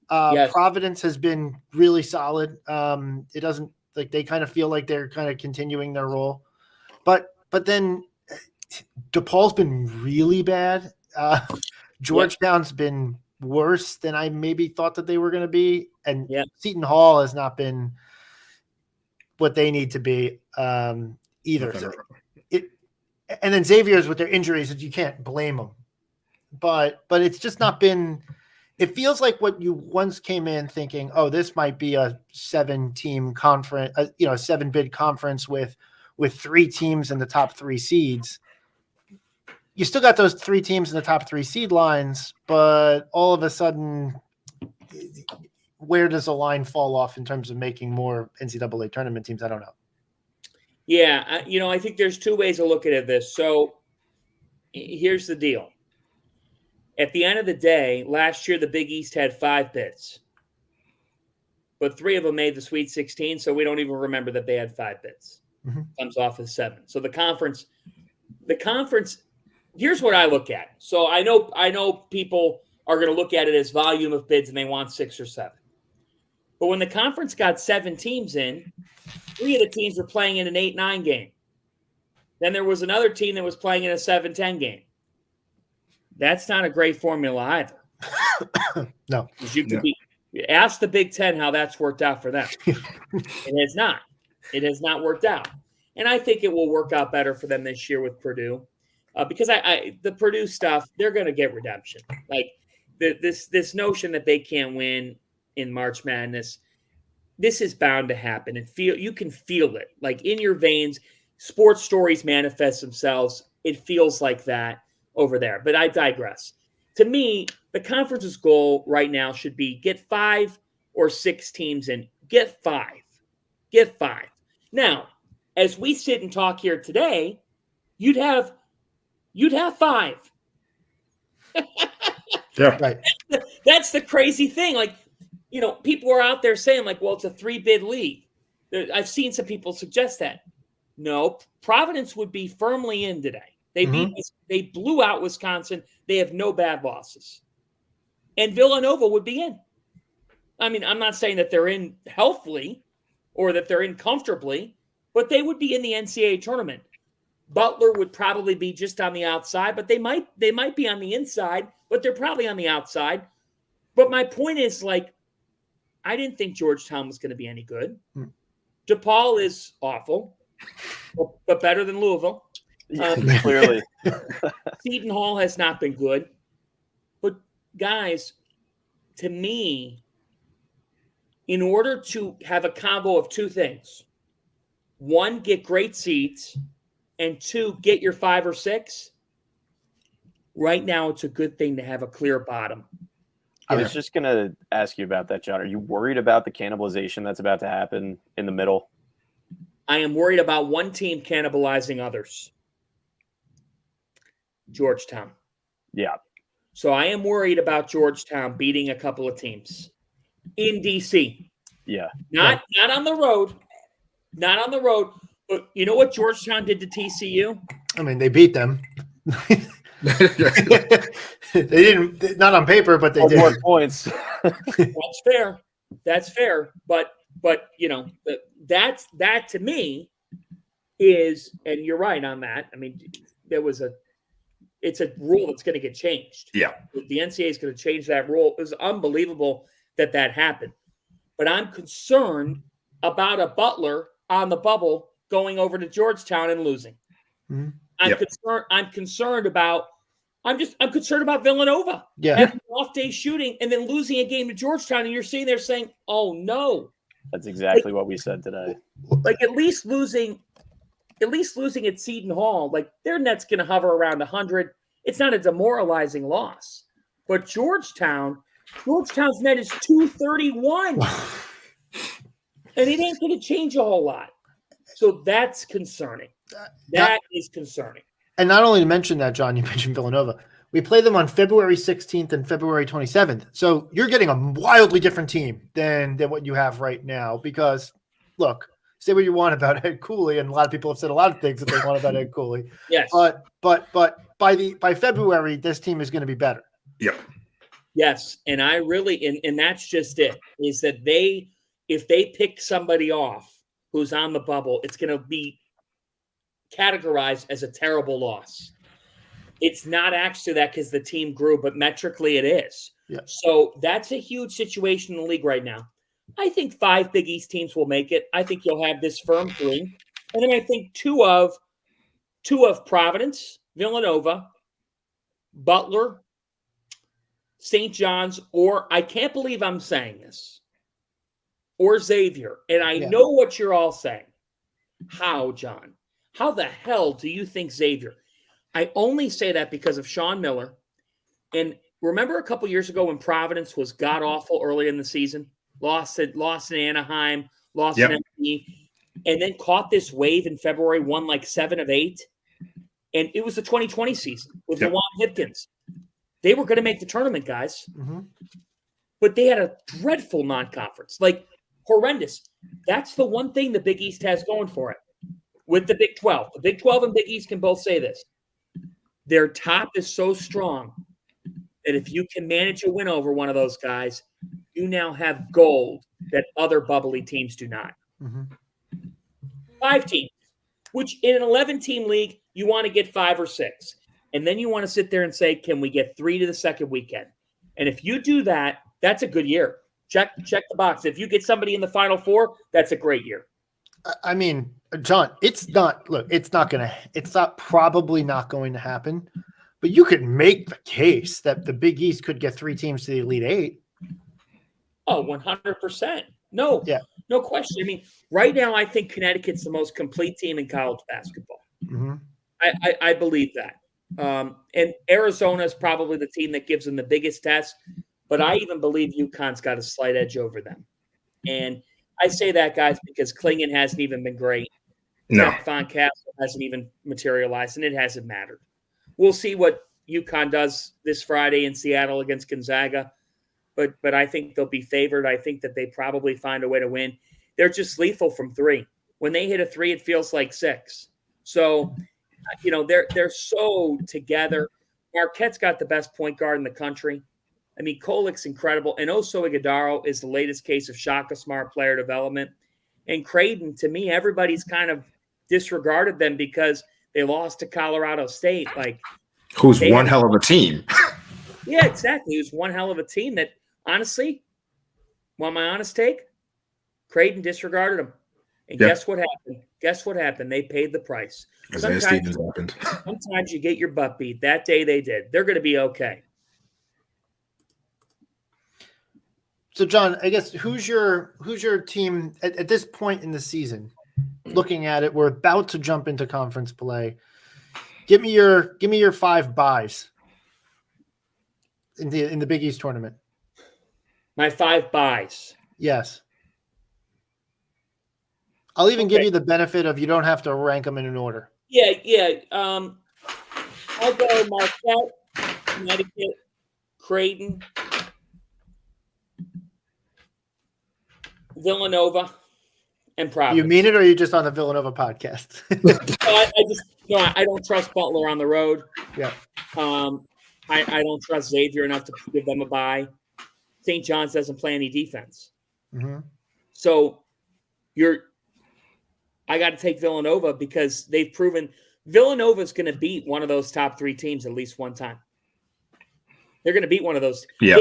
Providence has been really solid. It doesn't like they kind of feel like they're kind of continuing their role, but then DePaul's been really bad. Georgetown's been worse than I maybe thought that they were going to be, and Seton Hall has not been what they need to be either. So and then Xavier's with their injuries, you can't blame them, but it's just not been. It feels like what you once came in thinking, oh, this might be a 7-team conference, a 7-bid conference with 3 teams in the top 3 seeds. You still got those 3 teams in the top 3 seed lines, but all of a sudden, where does the line fall off in terms of making more NCAA tournament teams? I don't know. Yeah, I think there's 2 ways of looking at this. So here's the deal. At the end of the day, last year the Big East had 5 bids, but 3 of them made the Sweet 16, so we don't even remember that they had 5 bids. Mm-hmm. Comes off as 7. So the conference. Here's what I look at. So I know people are going to look at it as volume of bids and they want 6 or 7. But when the conference got 7 teams in, 3 of the teams were playing in an 8-9 game. Then there was another team that was playing in a 7-10 game. That's not a great formula either. No. Ask the Big Ten how that's worked out for them. It has not. It has not worked out. And I think it will work out better for them this year with Purdue. Because the Purdue stuff, they're going to get redemption. Like this notion that they can't win in March Madness, this is bound to happen. And you can feel it. Like in your veins, sports stories manifest themselves. It feels like that over there. But I digress. To me, the conference's goal right now should be get 5 or 6 teams in. Get 5. Get 5. Now, as we sit and talk here today, you'd have 5. Yeah. Right. That's the crazy thing. Like, people are out there saying like, well, it's a 3-bid league. I've seen some people suggest that. No, Providence would be firmly in today. They blew out Wisconsin. They have no bad losses. And Villanova would be in. I mean, I'm not saying that they're in healthily or that they're in comfortably, but they would be in the NCAA tournament. Butler would probably be just on the outside, but they might be on the inside, but they're probably on the outside. But my point is, like, I didn't think Georgetown was going to be any good. DePaul is awful, but better than Louisville. Clearly. Seton Hall has not been good. But, guys, to me, in order to have a combo of two things, one, get great seats, and two, get your 5 or 6, right now it's a good thing to have a clear bottom. I was just going to ask you about that, John. Are you worried about the cannibalization that's about to happen in the middle? I am worried about one team cannibalizing others. Georgetown. Yeah. So I am worried about Georgetown beating a couple of teams in DC. Yeah. Not on the road. Not on the road. But you know what Georgetown did to TCU? I mean, they beat them. They didn't, not on paper, but they More did. points. That's fair. That's fair. But you know, that to me is, and you're right on that. I mean, it's a rule that's going to get changed. Yeah. The NCAA is going to change that rule. It was unbelievable that happened. But I'm concerned about a Butler on the bubble going over to Georgetown and losing. Mm-hmm. I'm concerned about Villanova. Yeah. Having an off day shooting and then losing a game to Georgetown, and you're sitting there saying, "Oh no." That's exactly what we said today. Like at least losing at Seton Hall, like their net's going to hover around 100. It's not a demoralizing loss. But Georgetown's net is 231. And it ain't going to change a whole lot. So that's concerning. That is concerning. And not only to mention that, John, you mentioned Villanova. We play them on February 16th and February 27th. So you're getting a wildly different team than what you have right now. Because, look, say what you want about Ed Cooley, and a lot of people have said a lot of things that they want about Ed Cooley. Yes. But by February, this team is going to be better. Yep. Yes, and I really, and that's just it, is that if they pick somebody off who's on the bubble, it's going to be categorized as a terrible loss. It's not actually that because the team grew, but metrically it is. Yeah. So that's a huge situation in the league right now. I think 5 Big East teams will make it. I think you'll have this firm 3. And then I think two of Providence, Villanova, Butler, St. John's, or I can't believe I'm saying this, or Xavier. And I know what you're all saying. How, John? How the hell do you think Xavier? I only say that because of Sean Miller. And remember a couple years ago when Providence was god-awful early in the season? Lost in Anaheim, lost in MP, and then caught this wave in February, won like 7 of 8. And it was the 2020 season with Lawan Hipkins. They were going to make the tournament, guys. Mm-hmm. But they had a dreadful non-conference, like horrendous. That's the one thing the Big East has going for it with the Big 12. The Big 12 and Big East can both say this. Their top is so strong that if you can manage a win over one of those guys, you now have gold that other bubbly teams do not. Mm-hmm. 5 teams, which in an 11-team league, you want to get 5 or 6. And then you want to sit there and say, can we get 3 to the second weekend? And if you do that, that's a good year. Check the box. If you get somebody in the Final 4, that's a great year. I mean, John, it's probably not going to happen, but you could make the case that the Big East could get 3 teams to the Elite 8. Oh, 100%. No question. I mean, right now, I think Connecticut's the most complete team in college basketball. Mm-hmm. I believe that. And Arizona is probably the team that gives them the biggest test, but I even believe UConn's got a slight edge over them. And I say that, guys, because Klingon hasn't even been great. No. Stefan Castle hasn't even materialized, and it hasn't mattered. We'll see what UConn does this Friday in Seattle against Gonzaga, but I think they'll be favored. I think that they probably find a way to win. They're just lethal from 3. When they hit a 3, it feels like 6. So, you know, they're so together. Marquette's got the best point guard in the country. I mean, Kolik's incredible. And Oso Ighodaro is the latest case of Shaka Smart player development. And Creighton, to me, everybody's kind of disregarded them because they lost to Colorado State. Like, who's one hell of a team. Yeah, exactly. Who's one hell of a team that, honestly, want my honest take? Creighton disregarded them. And guess what happened? Guess what happened? They paid the price. Sometimes you get your butt beat. That day they did. They're going to be okay. So, John, I guess who's your team at this point in the season? Looking at it, we're about to jump into conference play. Give me your 5 buys in the Big East tournament. My 5 buys. Yes. I'll even give you the benefit of you don't have to rank them in an order. Yeah. I'll go Marquette, Connecticut, Creighton, Villanova, and Providence. You mean it, or are you just on the Villanova podcast? I don't trust Butler on the road. Yeah. I don't trust Xavier enough to give them a bye. St. John's doesn't play any defense. Mm-hmm. So I got to take Villanova because they've proven Villanova's going to beat one of those top 3 teams at least one time. They're going to beat one of those. Yeah.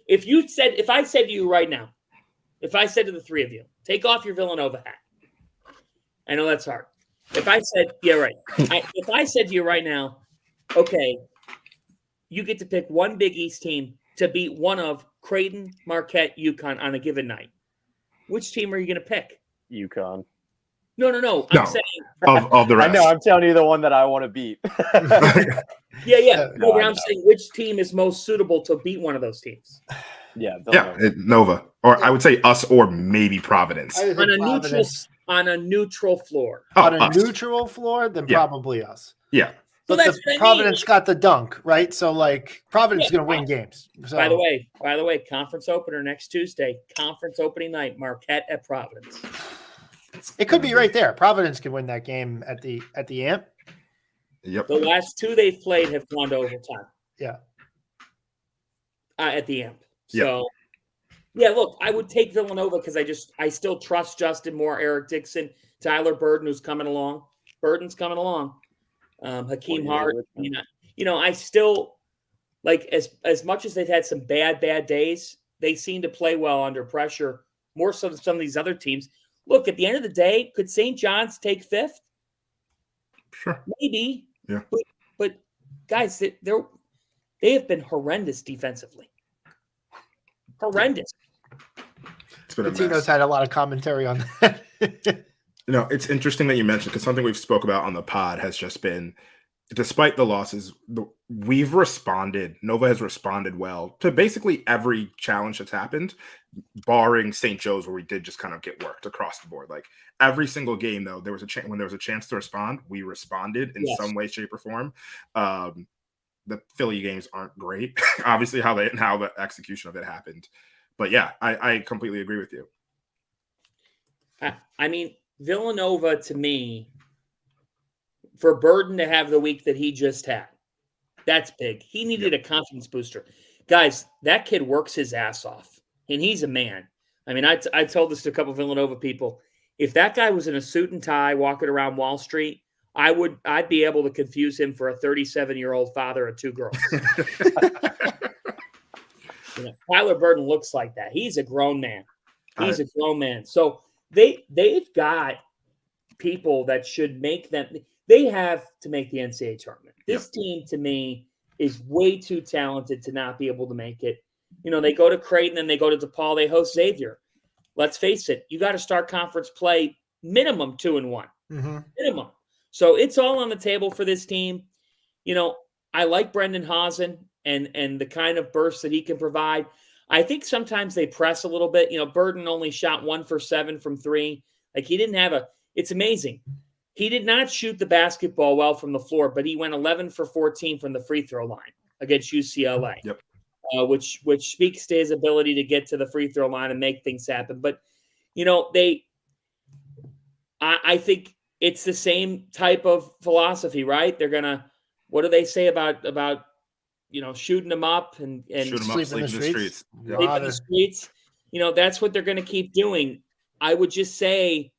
If I said to you right now, if I said to the 3 of you, take off your Villanova hat. I know that's hard. If I said, if I said to you right now, okay, you get to pick one Big East team to beat one of Creighton, Marquette, UConn on a given night, which team are you going to pick? UConn. No. I'm saying of the I rest. know. I'm telling you the one that I want to beat. Yeah. No, but I I'm know. saying which team is most suitable to beat one of those teams Yeah. Nova, or I would say us, or maybe Providence. I would on think a Providence. neutral floor. On a Us. neutral floor, then Yeah. probably us. Yeah. But that's what I mean. Providence got the dunk, right? So like Providence is going to win games. So, By the way, conference opener next Tuesday, conference opening night, Marquette at Providence. it could be right there. Providence could win that game at the AMP. Yep. The last 2 they've played have gone to overtime. Yeah. At the AMP. So, look, I would take Villanova because I still trust Justin Moore, Eric Dixon, Tyler Burden, who's coming along. Burden's coming along. Hakeem Hart. I still like as much as they've had some bad days, they seem to play well under pressure, more so than some of these other teams. Look, at the end of the day, could St. John's take 5th? Sure. Maybe. Yeah. But guys, they have been horrendous defensively. Horrendous. It's been a Patino's mess. had a lot of commentary on that. It's interesting that you mentioned, because something we've spoke about on the pod has just been, despite the losses, we've responded. Nova has responded well to basically every challenge that's happened, barring St. Joe's, where we did just kind of get worked across the board. Like every single game, though, when there was a chance to respond, we responded in some way, shape, or form. The Philly games aren't great, obviously, how the execution of it happened. But yeah, I completely agree with you. I mean, Villanova, to me, for Burden to have the week that he just had, that's big. He needed a confidence booster. Guys, that kid works his ass off, and he's a man. I mean, I told this to a couple of Villanova people. If that guy was in a suit and tie walking around Wall Street, I'd be able to confuse him for a 37-year-old father of 2 girls. Tyler Burden looks like that. He's a grown man. He's a grown man. So they've got people that should make them. They have to make the NCAA tournament. This team, to me, is way too talented to not be able to make it. They go to Creighton, then they go to DePaul. They host Xavier. Let's face it. You got to start conference play minimum 2-1. Mm-hmm. Minimum. So it's all on the table for this team. I like Brendan Hausen and the kind of burst that he can provide. I think sometimes they press a little bit. Burden only shot 1 for 7 from 3. Like he didn't have it's amazing. He did not shoot the basketball well from the floor, but he went 11 for 14 from the free throw line against UCLA. Yep. Which speaks to his ability to get to the free throw line and make things happen. But, I think it's the same type of philosophy, right? They're going to, what do they say about shooting them up and Shoot 'em up, sleep in the streets. Yeah. sleep in the streets? That's what they're going to keep doing. I would just say,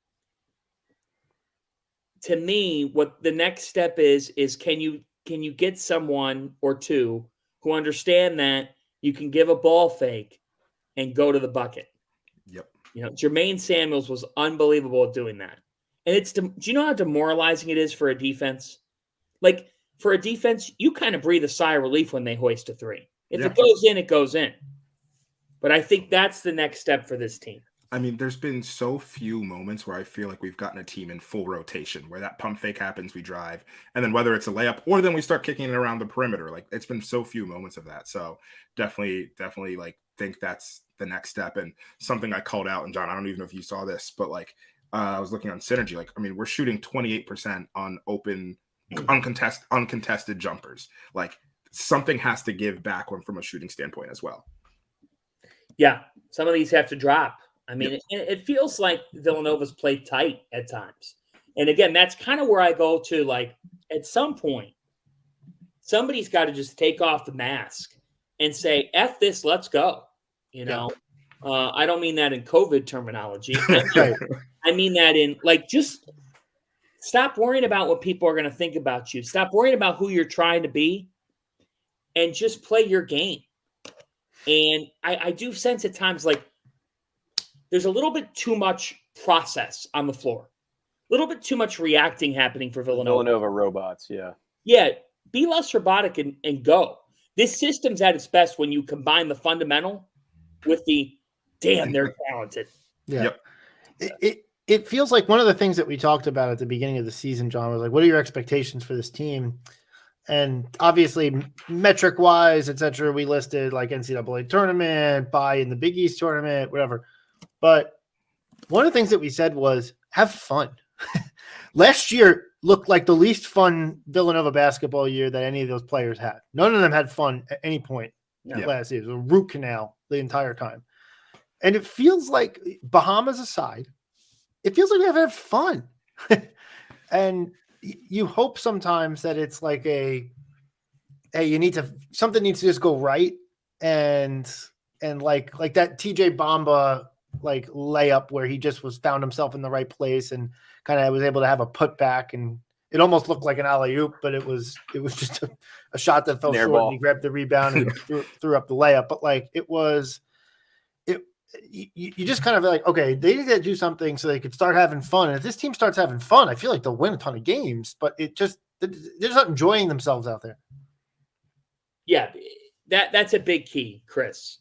to me, what the next step is can you get someone or two who understand that you can give a ball fake and go to the bucket? Yep. Jermaine Samuels was unbelievable at doing that. And do you know how demoralizing it is for a defense? Like, for a defense, you kind of breathe a sigh of relief when they hoist a 3. If it goes in, it goes in. But I think that's the next step for this team. I mean, there's been so few moments where I feel like we've gotten a team in full rotation, where that pump fake happens, we drive, and then whether it's a layup or then we start kicking it around the perimeter. Like, it's been so few moments of that. So definitely like think that's the next step. And something I called out, and John, I don't even know if you saw this, but like I was looking on Synergy. Like, I mean, we're shooting 28% on open, uncontested jumpers. Like, something has to give back from a shooting standpoint as well. Yeah, some of these have to drop. I mean, it feels like Villanova's played tight at times. And again, that's kind of where I go to, like, at some point, somebody's got to just take off the mask and say, F this, let's go. You know, I don't mean that in COVID terminology. I mean that in, like, just stop worrying about what people are going to think about you. Stop worrying about who you're trying to be and just play your game. And I do sense at times, like, there's a little bit too much process on the floor, a little bit too much reacting happening for Villanova. Villanova robots, yeah. Yeah, be less robotic and go. This system's at its best when you combine the fundamental with the damn, they're talented. Yeah. Yep. It feels like one of the things that we talked about at the beginning of the season, John, was like, what are your expectations for this team? And obviously, metric-wise, et cetera, we listed like NCAA tournament, bye in the Big East tournament, whatever. But one of the things that we said was have fun. Last year looked like the least fun Villanova basketball year that any of those players had. None of them had fun at any point last year. It was a root canal the entire time. And it feels like, Bahamas aside, it feels like we have fun. And you hope sometimes that it's like hey, something needs to just go right. And like that TJ Bamba like layup where he just found himself in the right place and kind of was able to have a putback, and it almost looked like an alley-oop, but it was just a shot that fell short and he grabbed the rebound and threw up the layup. But like you just kind of like, okay, they need to do something so they could start having fun. And if this team starts having fun, I feel like they'll win a ton of games, but they're just not enjoying themselves out there. Yeah, that's a big key, Chris.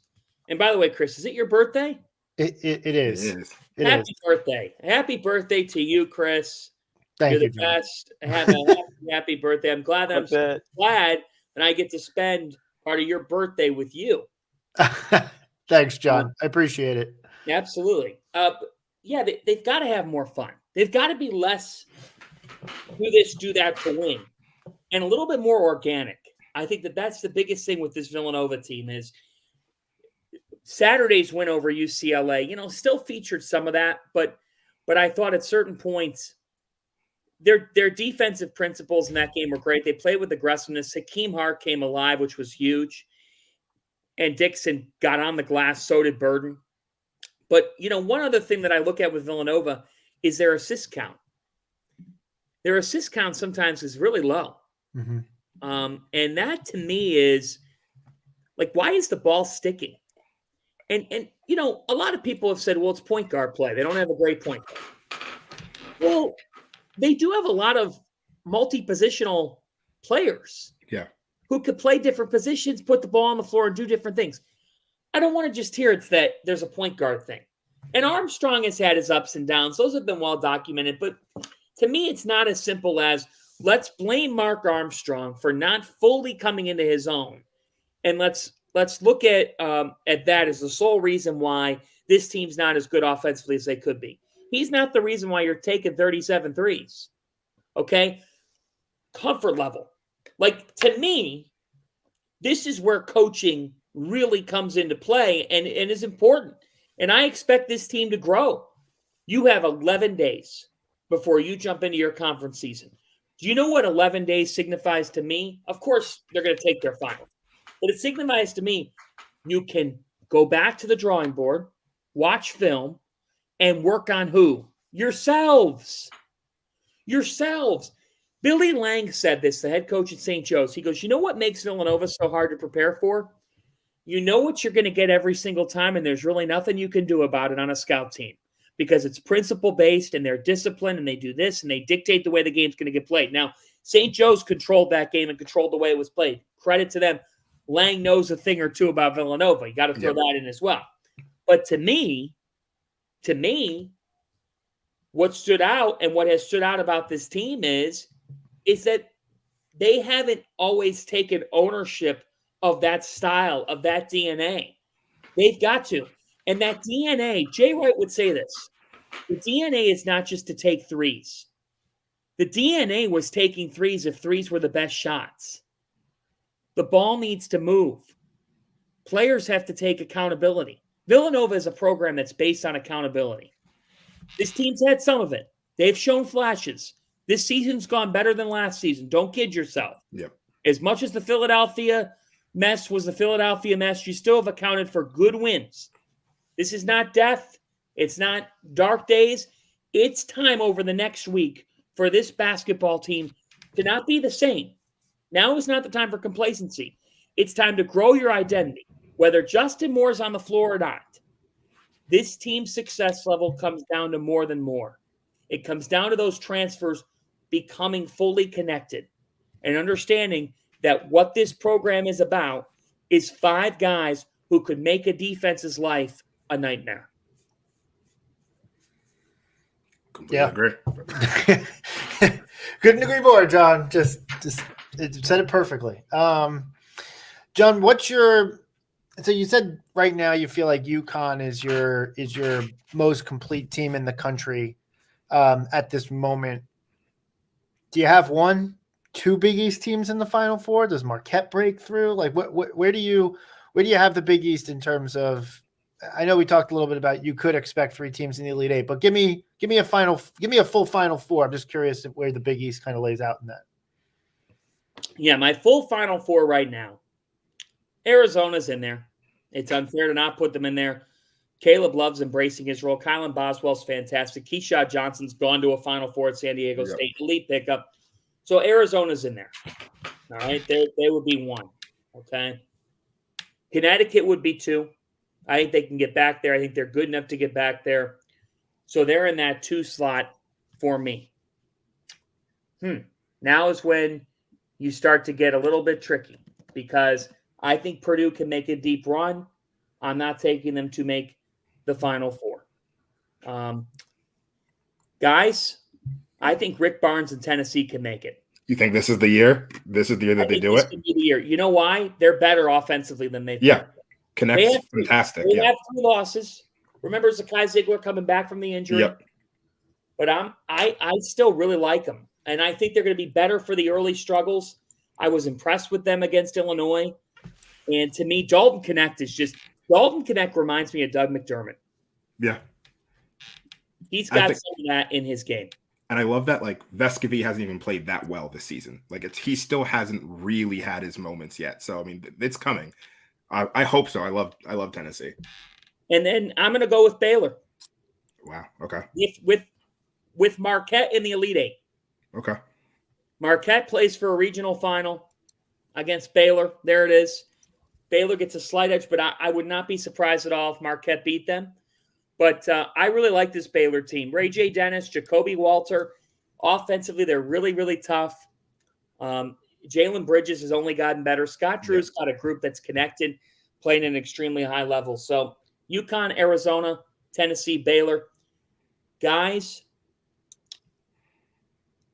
And by the way, Chris, is it your birthday? It is. Happy birthday. Happy birthday to you, Chris. Thank you, You're the best. Have a happy birthday. I'm glad that I get to spend part of your birthday with you. Thanks, John. I appreciate it. Absolutely. They've got to have more fun. They've got to be less do this, do that to win, and a little bit more organic. I think that's the biggest thing with this Villanova team is Saturday's win over UCLA, still featured some of that, but I thought at certain points their defensive principles in that game were great. They played with aggressiveness. Hakeem Hart came alive, which was huge. And Dixon got on the glass, so did Burden. But, one other thing that I look at with Villanova is their assist count. Their assist count sometimes is really low. Mm-hmm. And that to me is like, why is the ball sticking? And a lot of people have said, well, it's point guard play. They don't have a great point guard. Well, they do have a lot of multi-positional players. Yeah. Who could play different positions, put the ball on the floor, and do different things. I don't want to just hear it's that there's a point guard thing. And Armstrong has had his ups and downs. Those have been well documented. But to me, it's not as simple as let's blame Mark Armstrong for not fully coming into his own. And let's look at that as the sole reason why this team's not as good offensively as they could be. He's not the reason why you're taking 37 threes. Okay? Comfort level. Like, to me, this is where coaching really comes into play and is important. And I expect this team to grow. You have 11 days before you jump into your conference season. Do you know what 11 days signifies to me? Of course, they're going to take their final. But it signifies to me you can go back to the drawing board, watch film, and work on who? Yourselves. Billy Lang said this, the head coach at St. Joe's. He goes, you know what makes Villanova so hard to prepare for? You know what you're going to get every single time, and there's really nothing you can do about it on a scout team because it's principle-based, and they're disciplined, and they do this, and they dictate the way the game's going to get played. Now, St. Joe's controlled that game and controlled the way it was played. Credit to them. Lang knows a thing or two about Villanova. You got to throw that in as well. But to me, what stood out and what has stood out about this team is that they haven't always taken ownership of that style, of that DNA. They've got to. And that DNA, Jay Wright would say this, the DNA is not just to take threes. The DNA was taking threes if threes were the best shots. The ball needs to move. Players have to take accountability. Villanova is a program that's based on accountability. This team's had some of it. They've shown flashes. This season's gone better than last season. Don't kid yourself. Yep. As much as the Philadelphia mess was the Philadelphia mess, you still have accounted for good wins. This is not death. It's not dark days. It's time over the next week for this basketball team to not be the same. Now is not the time for complacency. It's time to grow your identity, whether Justin Moore's on the floor or not. This team's success level comes down to more than more. It comes down to those transfers becoming fully connected and understanding that what this program is about is 5 guys who could make a defense's life a nightmare. Completely Yeah. agree. Couldn't agree more, John. Just it said it perfectly. John, so you said right now you feel like UConn is your most complete team in the country at this moment. Do you have 2 Big East teams in the Final Four? Does Marquette break through? Like where do you have the Big East in terms of? I know we talked a little bit about you could expect 3 teams in the Elite 8, but give me a full Final Four. I'm just curious where the Big East kind of lays out in that. Yeah, my full Final Four right now. Arizona's in there. It's unfair to not put them in there. Caleb Love's embracing his role. Kylan Boswell's fantastic. Keyshawn Johnson's gone to a Final Four at San Diego State. Elite pickup. So Arizona's in there. All right, they would be 1. Okay. Connecticut would be 2. I think they can get back there. I think they're good enough to get back there. So they're in that 2 slot for me. Now is when you start to get a little bit tricky because I think Purdue can make a deep run. I'm not taking them to make the Final Four. Guys, I think Rick Barnes and Tennessee can make it. You think this is the year? This is the year that they do this it? could be the year. You know why? They're better offensively than they've Yeah. been. Connects fantastic. They have 3 losses. Remember Zakai Ziegler coming back from the injury? Yep. But I still really like them. And I think they're going to be better for the early struggles. I was impressed with them against Illinois. And to me, Dalton Connect reminds me of Doug McDermott. Yeah. He's got some of that in his game. And I love that, like, Vescovi hasn't even played that well this season. Like, he still hasn't really had his moments yet. So, I mean, it's coming. I hope so. I love Tennessee. And then I'm going to go with Baylor. Wow. Okay. With Marquette in the Elite 8. Okay. Marquette plays for a regional final against Baylor. There it is. Baylor gets a slight edge, but I would not be surprised at all if Marquette beat them. But I really like this Baylor team. Ray J. Dennis, Jacoby Walter. Offensively, they're really, really tough. Jalen Bridges has only gotten better. Scott Drew's got a group that's connected, playing at an extremely high level. So UConn, Arizona, Tennessee, Baylor. Guys,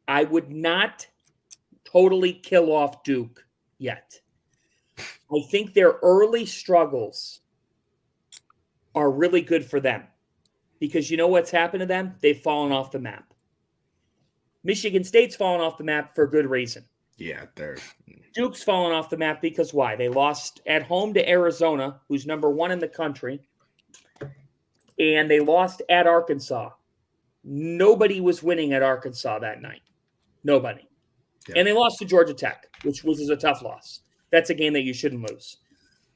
I would not totally kill off Duke yet. I think their early struggles are really good for them because you know what's happened to them? They've fallen off the map. Michigan State's fallen off the map for a good reason. Yeah, they're Duke's fallen off the map because why? They lost at home to Arizona, who's number 1 in the country, and they lost at Arkansas. Nobody was winning at Arkansas that night. Nobody. Yeah. And they lost to Georgia Tech, which was a tough loss. That's a game that you shouldn't lose.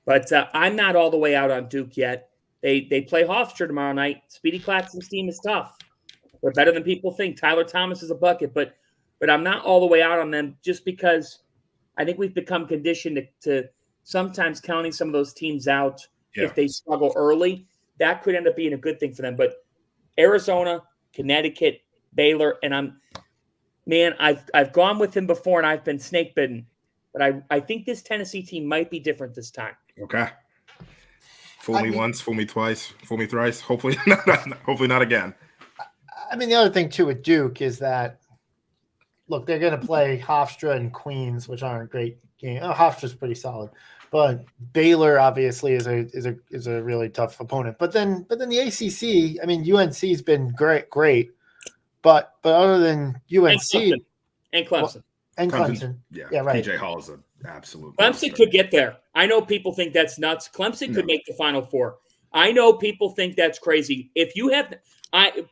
But I'm not all the way out on Duke yet. They play Hofstra tomorrow night. Speedy Claxton's team is tough. They're better than people think. Tyler Thomas is a bucket, but I'm not all the way out on them just because I think we've become conditioned to sometimes counting some of those teams out if they struggle early. That could end up being a good thing for them. But Arizona, Connecticut, Baylor, and I've gone with him before and I've been snake bitten. But I think this Tennessee team might be different this time. Okay. Fool me once, fool me twice, fool me thrice. Hopefully not again. I mean, the other thing too with Duke is that, look, they're going to play Hofstra and Queens, which aren't great games. Oh, Hofstra's pretty solid, but Baylor obviously is a really tough opponent. But then the ACC, I mean, UNC's been great, but other than UNC and Clemson. And Clemson. Yeah, right. PJ Hall is an absolute. Clemson could get there. I know people think that's nuts. Clemson could make the Final Four. I know people think that's crazy. If you have,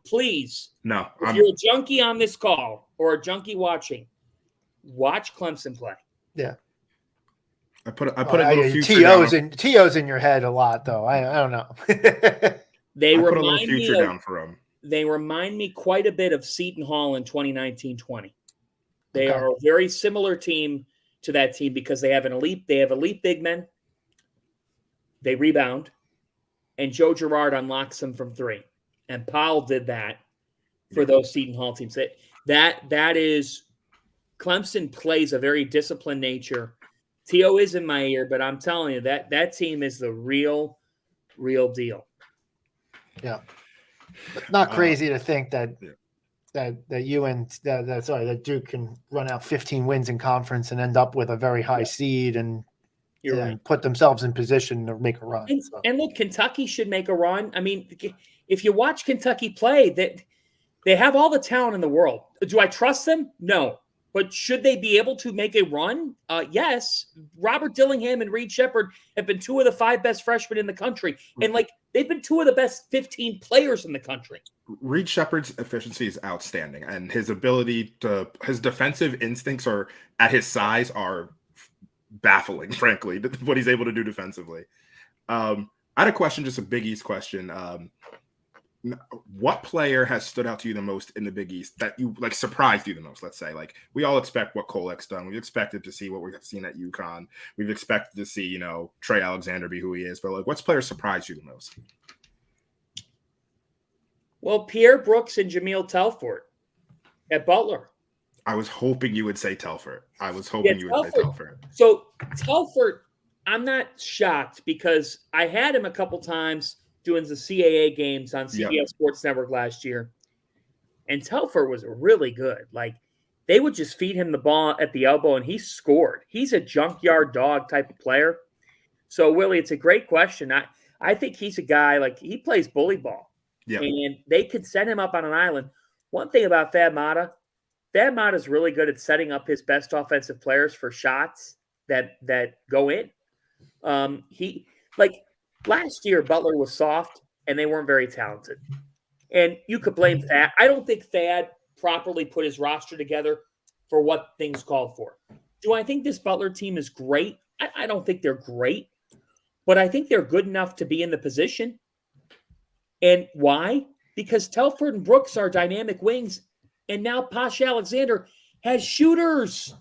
please. No. If you're a junkie on this call or a junkie watching, watch Clemson play. Yeah. I put a little future TO's in your head a lot, though. I don't know. They put a little future down for them. They remind me quite a bit of Seton Hall in 2019-20. They are a very similar team to that team because they have elite big men. They rebound, and Joe Girard unlocks them from three. And Powell did that for those Seton Hall teams. That is Clemson plays a very disciplined nature. T.O. is in my ear, but I'm telling you that team is the real deal. Yeah, but not crazy to think that Duke can run out 15 wins in conference and end up with a very high seed and put themselves in position to make a run. And look, Kentucky should make a run. I mean, if you watch Kentucky play, they have all the talent in the world. Do I trust them? No. But should they be able to make a run? Yes. Robert Dillingham and Reed Shepherd have been two of the 5 best freshmen in the country. And they've been two of the best 15 players in the country. Reed Shepherd's efficiency is outstanding, and his defensive instincts are at his size are baffling, frankly, what he's able to do defensively. I had a question, just a Big East question. What player has stood out to you the most in the Big East that you surprised you the most? Let's say, we all expect what Kolek's done. We've expected to see what we've seen at UConn. We've expected to see, Trey Alexander be who he is. But what's player surprised you the most? Well, Pierre Brooks and Jameel Telfort at Butler. I was hoping you would say Telfort. So Telfort, I'm not shocked because I had him a couple times doing the CAA games on CBS Sports Network last year. And Telfort was really good. They would just feed him the ball at the elbow and he scored. He's a junkyard dog type of player. So, Willie, it's a great question. I think he's a guy, he plays bully ball. Yeah. And they could set him up on an island. One thing about Thad Matta is really good at setting up his best offensive players for shots that go in. Last year, Butler was soft and they weren't very talented. And you could blame Thad. I don't think Thad properly put his roster together for what things called for. Do I think this Butler team is great? I don't think they're great, but I think they're good enough to be in the position. And why? Because Telford and Brooks are dynamic wings, and now Pasha Alexander has shooters.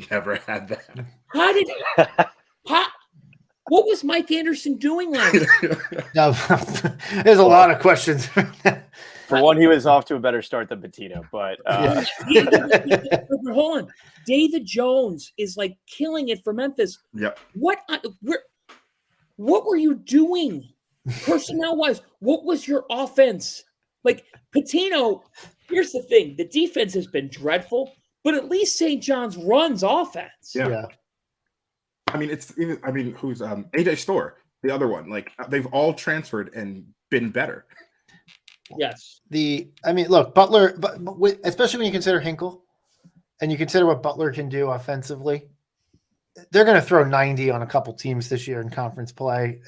Never had that. What was Mike Anderson doing last year? No, there's a lot of questions. For one, he was off to a better start than Pitino, but hold on. David Jones is killing it for Memphis. Yep. What were you doing? Personnel-wise, what was your offense? Pitino, here's the thing. The defense has been dreadful, but at least St. John's runs offense. Yeah. I mean, who's AJ Storr, the other one. They've all transferred and been better. Yes. Look, Butler, but especially when you consider Hinkle and you consider what Butler can do offensively, they're going to throw 90 on a couple teams this year in conference play.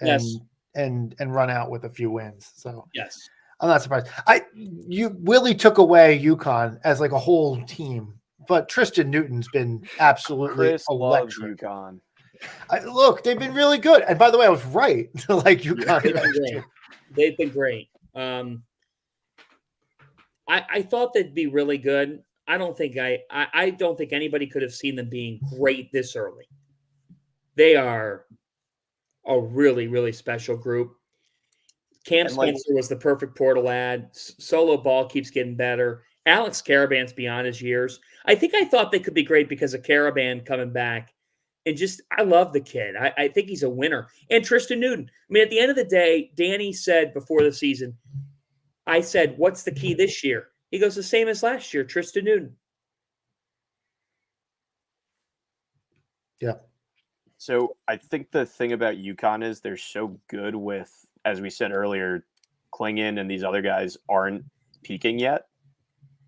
And run out with a few wins. So yes, I'm not surprised. Willie took away UConn as a whole team, but Tristan Newton's been absolutely electric. UConn. Look, they've been really good. And by the way, I was right. UConn. They've been great. I thought they'd be really good. I don't think anybody could have seen them being great this early. They are a really, really special group. Cam Spencer was the perfect portal ad. Solo ball keeps getting better. Alex Caravan's beyond his years. I thought they could be great because of Caravan coming back. And just, I love the kid. I think he's a winner. And Tristan Newton. I mean, at the end of the day, Danny said before the season, I said, what's the key this year? He goes, the same as last year, Tristan Newton. Yeah. So I think the thing about UConn is they're so good with, as we said earlier, Klingon and these other guys aren't peaking yet.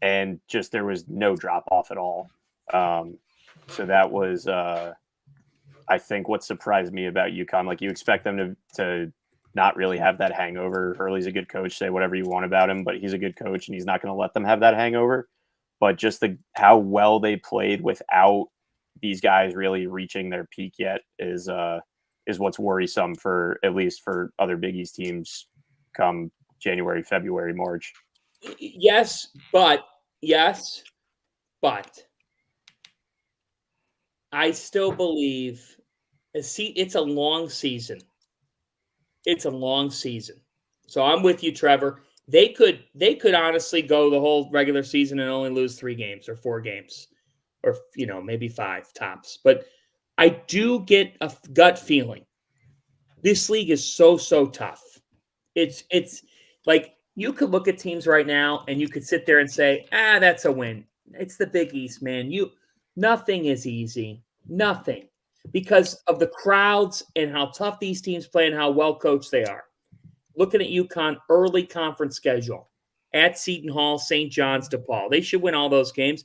And just there was no drop off at all. So that was, I think, what surprised me about UConn. Like, you expect them to not really have that hangover. Hurley's a good coach. Say whatever you want about him, but he's a good coach, and he's not going to let them have that hangover. But just how well they played without these guys really reaching their peak yet is what's worrisome for, at least for other Big East teams come January, February, March. Yes, but I still believe it's a long season. It's a long season. So I'm with you, Trevor. They could honestly go the whole regular season and only lose 3 games or 4 games, or maybe 5 tops. But I do get a gut feeling this league is so tough. It's like, you could look at teams right now and you could sit there and say, that's a win. It's the Big East, man. Nothing is easy. Nothing. Because of the crowds and how tough these teams play and how well coached they are. Looking at UConn early conference schedule at Seton Hall, St. John's, DePaul. They should win all those games.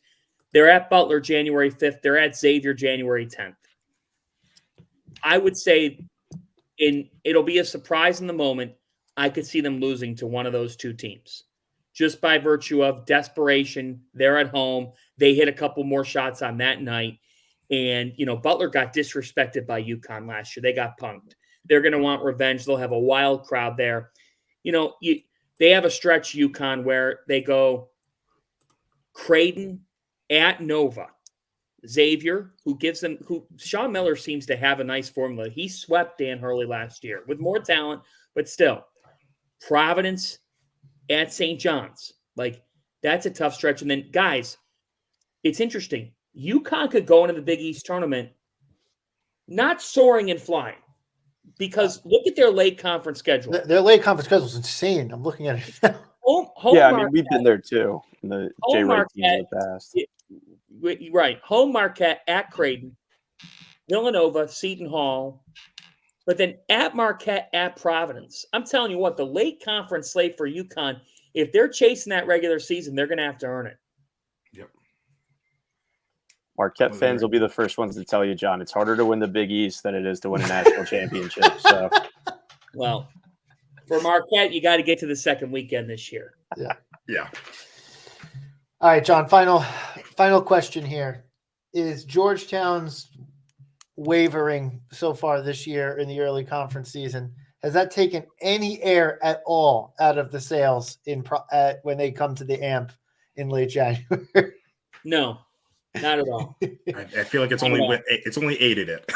They're at Butler January 5th. They're at Xavier January 10th. I would say it'll be a surprise in the moment. I could see them losing to one of those 2 teams just by virtue of desperation. They're at home. They hit a couple more shots on that night. And, Butler got disrespected by UConn last year. They got punked. They're going to want revenge. They'll have a wild crowd there. They have a stretch, UConn, where they go Creighton at Nova. Xavier, who Sean Miller seems to have a nice formula. He swept Dan Hurley last year with more talent, but still. Providence at St. John's. Like, that's a tough stretch. And then, guys, it's interesting. UConn could go into the Big East tournament not soaring and flying, because look at their late conference schedule. Their late conference schedule is insane. I'm looking at it now. We've been there too. In the J. Wright team in the past. Right. Home Marquette at Creighton, Villanova, Seton Hall, but then at Marquette, at Providence. I'm telling you what, the late conference slate for UConn, if they're chasing that regular season, they're going to have to earn it. Yep. Marquette fans will be the first ones to tell you, John, it's harder to win the Big East than it is to win a national championship. So, well, for Marquette, you got to get to the second weekend this year. Yeah. All right, John, final question here. Is Georgetown's wavering so far this year in the early conference season, has that taken any air at all out of the sails when they come to the AMP in late January? No, not at all. I feel like it's only aided it.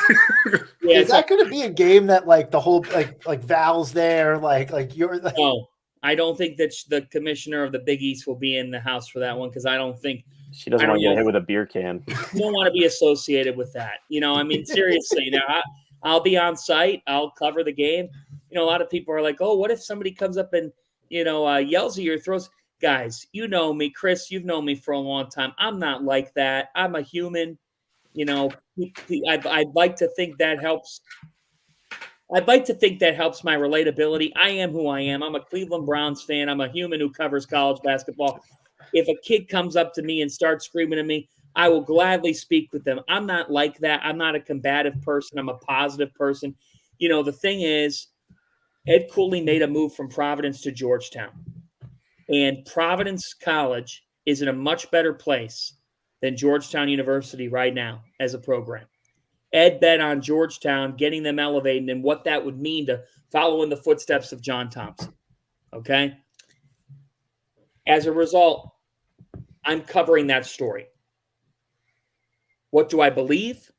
Yeah, is that going to be a game that like the whole like Val's there, like you're like... No, I don't think that the commissioner of the Big East will be in the house for that one, because I don't think she doesn't want to get hit with a beer can. You don't want to be associated with that. I mean, seriously. Now, I'll be on site. I'll cover the game. A lot of people are like, oh, what if somebody comes up and, yells at you or throws. Guys, you know me. Chris, you've known me for a long time. I'm not like that. I'm a human. I'd like to think that helps. I'd like to think that helps my relatability. I am who I am. I'm a Cleveland Browns fan. I'm a human who covers college basketball. If a kid comes up to me and starts screaming at me, I will gladly speak with them. I'm not like that. I'm not a combative person. I'm a positive person. The thing is, Ed Cooley made a move from Providence to Georgetown. And Providence College is in a much better place than Georgetown University right now as a program. Ed bet on Georgetown, getting them elevated, and what that would mean to follow in the footsteps of John Thompson. Okay? As a result, I'm covering that story. What do I believe?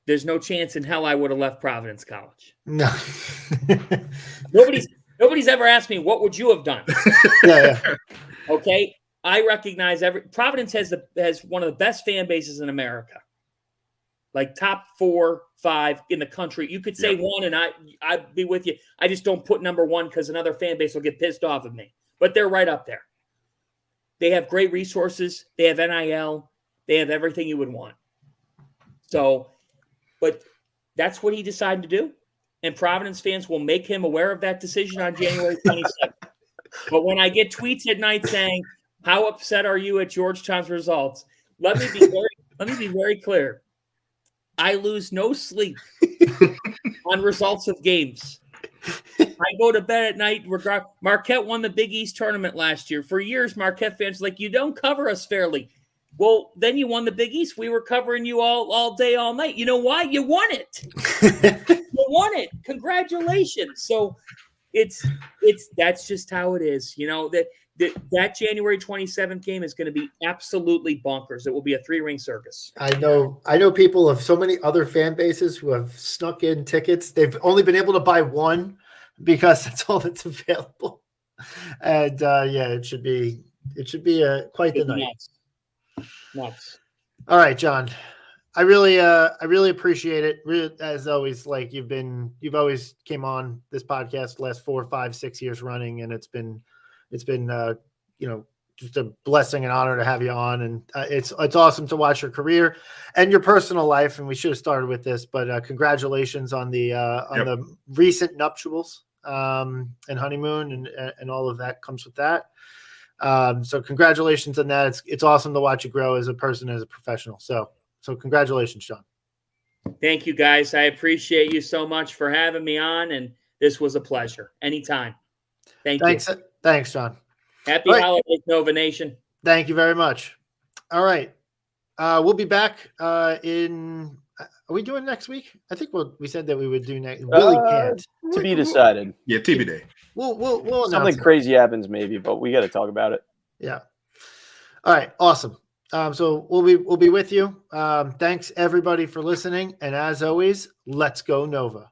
There's no chance in hell I would have left Providence College. No. Nobody's ever asked me, what would you have done? Yeah. Okay? I recognize Providence has one of the best fan bases in America. like top 4, 5 in the country. You could say one, and I'd be with you. I just don't put number one because another fan base will get pissed off at me. But they're right up there. They have great resources. They have NIL. They have everything you would want. So, but that's what he decided to do. And Providence fans will make him aware of that decision on January 27th. But when I get tweets at night saying, "How upset are you at Georgetown's results?" Let me be very clear. I lose no sleep on results of games. I go to bed at night. Marquette won the Big East tournament last year. For years, Marquette fans were like, "You don't cover us fairly." Well, then you won the Big East. We were covering you all day, all night. You know why? You won it. You won it. Congratulations. So that's just how it is. You know, that January 27th game is going to be absolutely bonkers. It will be a 3-ring circus. I know people of so many other fan bases who have snuck in tickets. They've only been able to buy one because that's all that's available. And it should be quite the night. Nuts. All right, John. I really appreciate it. Really, as always, like you've always came on this podcast the last 4, 5, 6 years running, and it's been just a blessing and honor to have you on. And it's awesome to watch your career and your personal life. And we should have started with this, but congratulations on the recent nuptials and honeymoon and all of that comes with that. So congratulations on that. It's awesome to watch you grow as a person, as a professional. So congratulations, John. Thank you, guys. I appreciate you so much for having me on, and this was a pleasure. Anytime. Thanks. Thanks, John. Happy holidays, Nova Nation. Thank you very much. All right. We'll be back are we doing next week? I think we said that we would do next. Really can't. To be decided. Yeah, TBD. We'll something crazy happens maybe, but we got to talk about it. Yeah. All right. Awesome. So we'll be with you. Thanks everybody for listening. And as always, let's go Nova.